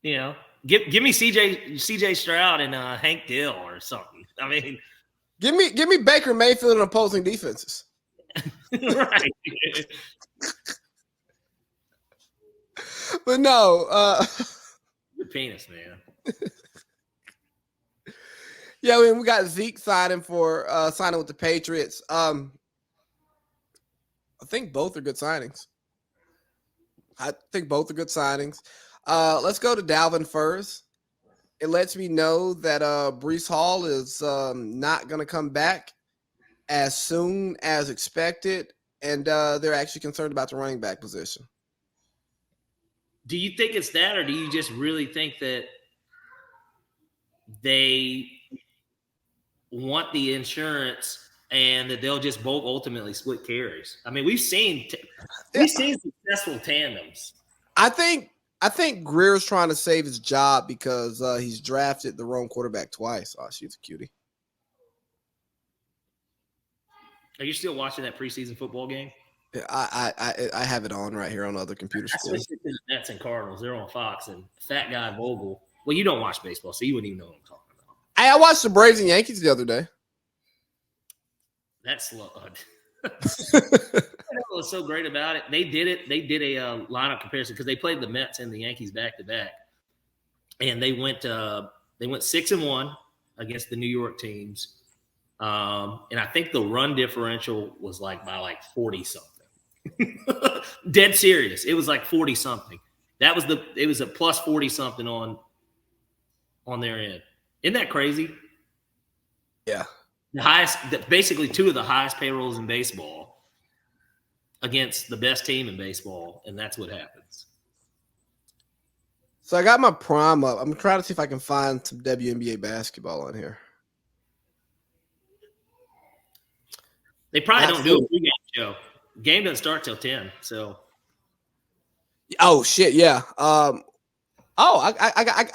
Give me CJ Stroud and Hank Dill or something. I mean, give me Baker Mayfield and opposing defenses. Right. But no, your penis, man. Yeah, we got Zeke signing with the Patriots. I think both are good signings. Let's go to Dalvin first. It lets me know that Breece Hall is not going to come back as soon as expected, and they're actually concerned about the running back position. Do you think it's that, or do you just really think that they want the insurance and that they'll just both ultimately split carries? I mean, we've seen successful tandems. I think Greer's trying to save his job because he's drafted the wrong quarterback twice. Oh, she's a cutie. Are you still watching that preseason football game? I have it on right here on the other computer I screen. switched it to the Mets and Cardinals. They're on Fox, and Fat Guy Vogel. Well, you don't watch baseball, so you wouldn't even know what I'm talking about. Hey, I watched the Braves and Yankees the other day. That's slow. What was so great about it? They did it. They did a lineup comparison because they played the Mets and the Yankees back to back, and they went 6-1 against the New York teams. And I think the run differential was by 40 something. Dead serious. It was 40 something. It was a plus 40 something on their end. Isn't that crazy? Yeah. Basically two of the highest payrolls in baseball against the best team in baseball, and that's what happens. So I got my prime up. I'm trying to see if I can find some WNBA basketball on here. They probably don't do a pregame show. Game doesn't start till 10. So. Oh shit! Yeah. I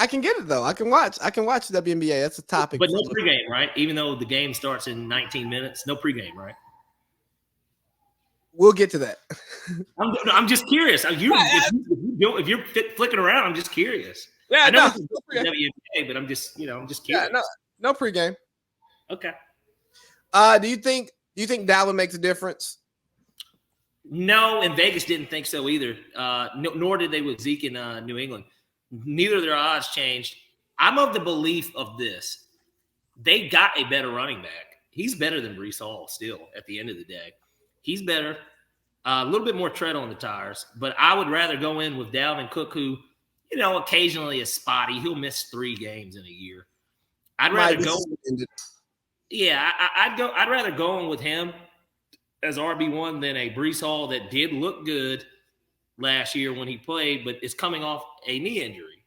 can get it though. I can watch WNBA. That's a topic. But no pregame, right? Even though the game starts in 19 minutes, no pregame, right? We'll get to that. I'm just curious. If you're flicking around, I'm just curious. Yeah, I know no WNBA, but I'm just curious. Yeah, no pregame. Okay. Do you think Dalvin makes a difference? No, and Vegas didn't think so either. Nor did they with Zeke in New England. Neither of their odds changed. I'm of the belief of this. They got a better running back. He's better than Breece Hall still at the end of the day. He's better. A little bit more tread on the tires. But I would rather go in with Dalvin Cook, who, occasionally is spotty. He'll miss 3 games in a year. I'd rather go. Yeah, I'd rather go in with him as RB1 than a Breece Hall that did look good last year when he played, but is coming off a knee injury.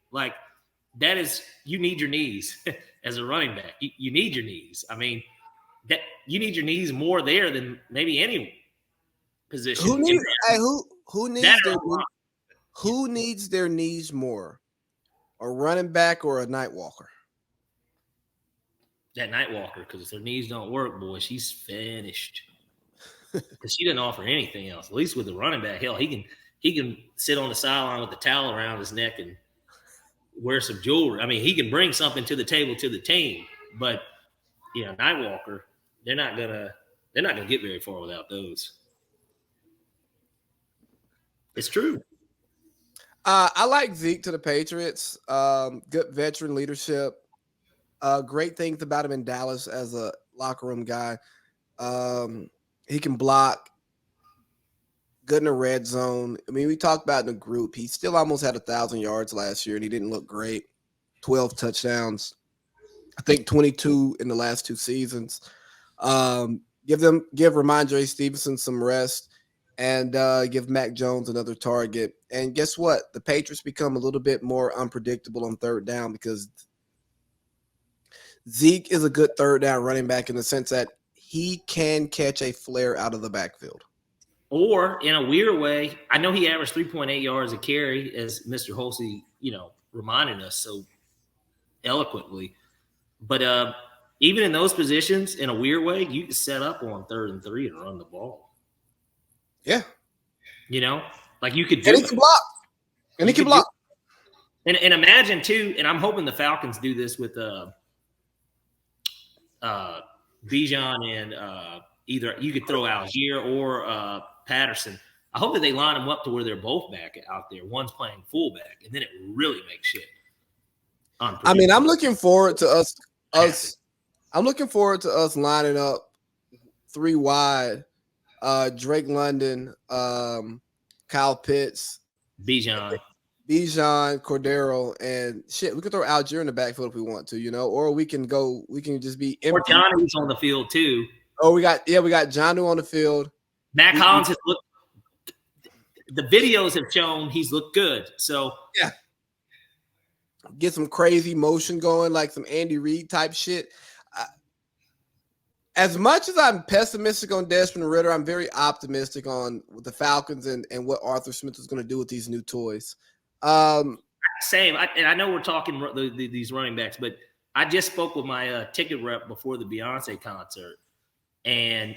That is, you need your knees as a running back. You need your knees. I mean, that you need your knees more there than maybe any position. Who needs their knees more? A running back or a night walker? That night walker, because if their knees don't work, boy, she's finished. Because she didn't offer anything else. At least with the running back, hell, he can sit on the sideline with the towel around his neck and wear some jewelry. I mean, he can bring something to the table to the team. But night walker, they're not gonna get very far without those. It's true. I like Zeke to the Patriots. Good veteran leadership. Great things about him in Dallas as a locker room guy. He can block. Good in the red zone. I mean, we talked about in the group. He still almost had 1,000 yards last year, and he didn't look great. 12 touchdowns. I think 22 in the last 2 seasons. Give Ramondre Stevenson some rest, and give Mac Jones another target. And guess what? The Patriots become a little bit more unpredictable on third down because Zeke is a good third down running back in the sense that he can catch a flare out of the backfield. Or in a weird way, I know he averaged 3.8 yards a carry, as Mr. Holsey, reminded us so eloquently. But even in those positions, in a weird way, you can set up on 3rd and 3 and run the ball. Yeah. You could do and he can block. And he can block. And imagine, too, and I'm hoping the Falcons do this with Bijan and either you could throw Algier or Patterson. I hope that they line them up to where they're both back out there. One's playing fullback, and then it really makes shit. I mean, I'm looking forward to us. I'm looking forward to us lining up 3 wide. Drake London, Kyle Pitts, Bijan, Cordero, and shit. We could throw Algier in the backfield if we want to, or we can just be empty. Or Johnny's on the field too. Oh, we got Jonnu on the field. Mac Hollins has looked. The videos have shown he's looked good. So yeah, get some crazy motion going, like some Andy Reid type shit. As much as I'm pessimistic on Desmond Ridder, I'm very optimistic on the Falcons and what Arthur Smith is going to do with these new toys. Same. And I know we're talking these running backs, but I just spoke with my ticket rep before the Beyoncé concert, and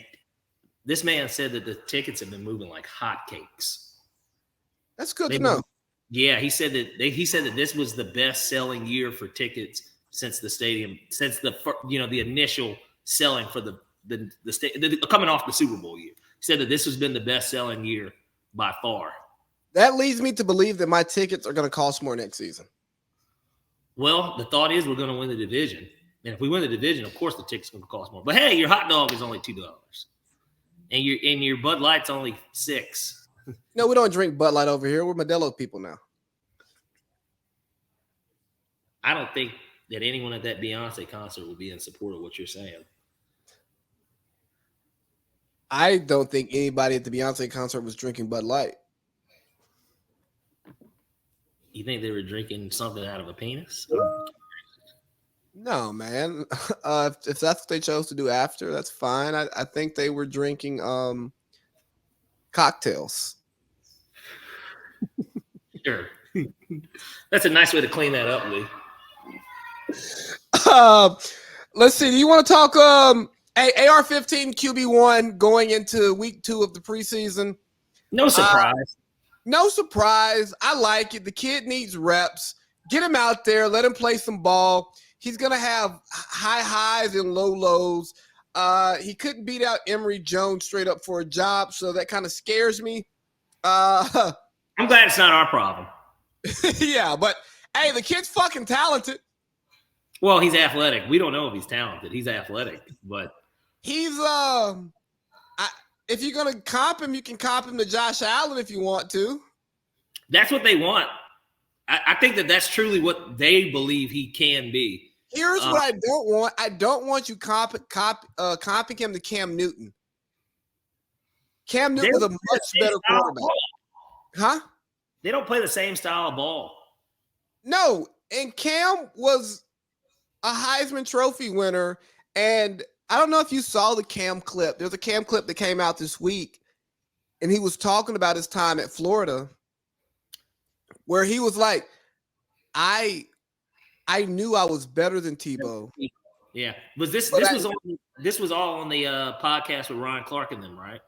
This man said that the tickets have been moving like hotcakes. That's good to know. Yeah, he said that this was the best selling year for tickets since the stadium, since the initial selling for the coming off the Super Bowl year. He said that this has been the best selling year by far. That leads me to believe that my tickets are going to cost more next season. Well, the thought is we're going to win the division. And if we win the division, of course the ticket's going to cost more. But hey, your hot dog is only $2. And your Bud Light's only $6. No, we don't drink Bud Light over here. We're Modelo people now. I don't think that anyone at that Beyonce concert will be in support of what you're saying. I don't think anybody at the Beyonce concert was drinking Bud Light. You think they were drinking something out of a penis? No, man. If that's what they chose to do after, that's fine. I think they were drinking cocktails. Sure. That's a nice way to clean that up, Lee. Let's see. Do you want to talk AR-15 QB1 going into week 2 of the preseason? No surprise. No surprise. I like it. The kid needs reps. Get him out there. Let him play some ball. He's going to have high highs and low lows. He couldn't beat out Emory Jones straight up for a job, so that kind of scares me. I'm glad it's not our problem. Yeah, but hey, the kid's fucking talented. Well, he's athletic. We don't know if he's talented. He's athletic, but he's if you're gonna comp him, you can comp him to Josh Allen if you want to. That's what they want. I think that that's truly what they believe he can be. Here's what I don't want. I don't want you comping him to Cam Newton. Cam Newton was a much better quarterback. Huh? They don't play the same style of ball. No, and Cam was a Heisman Trophy winner, and I don't know if you saw the Cam clip. There's a Cam clip that came out this week, and he was talking about his time at Florida, where he was like, I knew I was better than Tebow. Yeah. This was all on the podcast with Ryan Clark and them, right?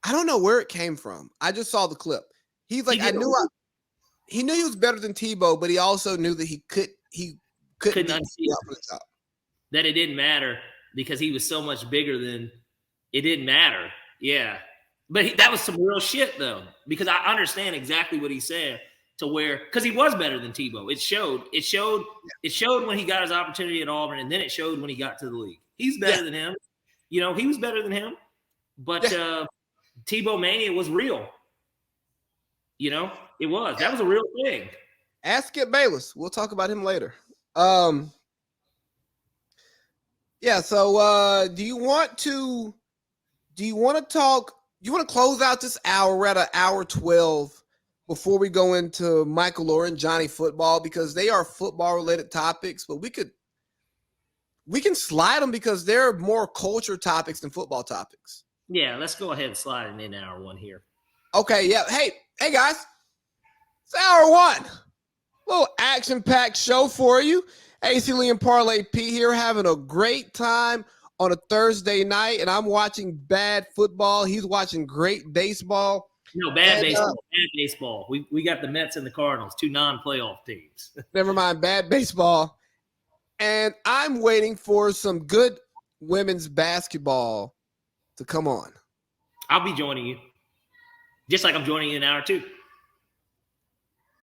I don't know where it came from. I just saw the clip. He's like, he knew he was better than Tebow, but he also knew that he couldn't unsee that it didn't matter because he was so much bigger than it didn't matter. Yeah. But that was some real shit though, because I understand exactly what he said to where, because he was better than Tebow. It showed when he got his opportunity at Auburn, and then it showed when he got to the league. He's better than him. He was better than him, but Tebow mania was real. It was. That was a real thing. Ask Skip Bayless. We'll talk about him later. Yeah, so do you want to close out this hour? We're at an hour 12 before we go into Michael Orr and Johnny football, because they are football related topics, but we can slide them because they're more culture topics than football topics. Yeah, let's go ahead and slide it in hour 1 here. Okay, yeah. Hey guys, it's hour 1. Little action-packed show for you. AC Lee and Parlay P here, having a great time on a Thursday night, and I'm watching bad football. He's watching great baseball. No, bad baseball. We got the Mets and the Cardinals, 2 non-playoff teams. Never mind, bad baseball. And I'm waiting for some good women's basketball to come on. I'll be joining you, just like I'm joining you in hour 2.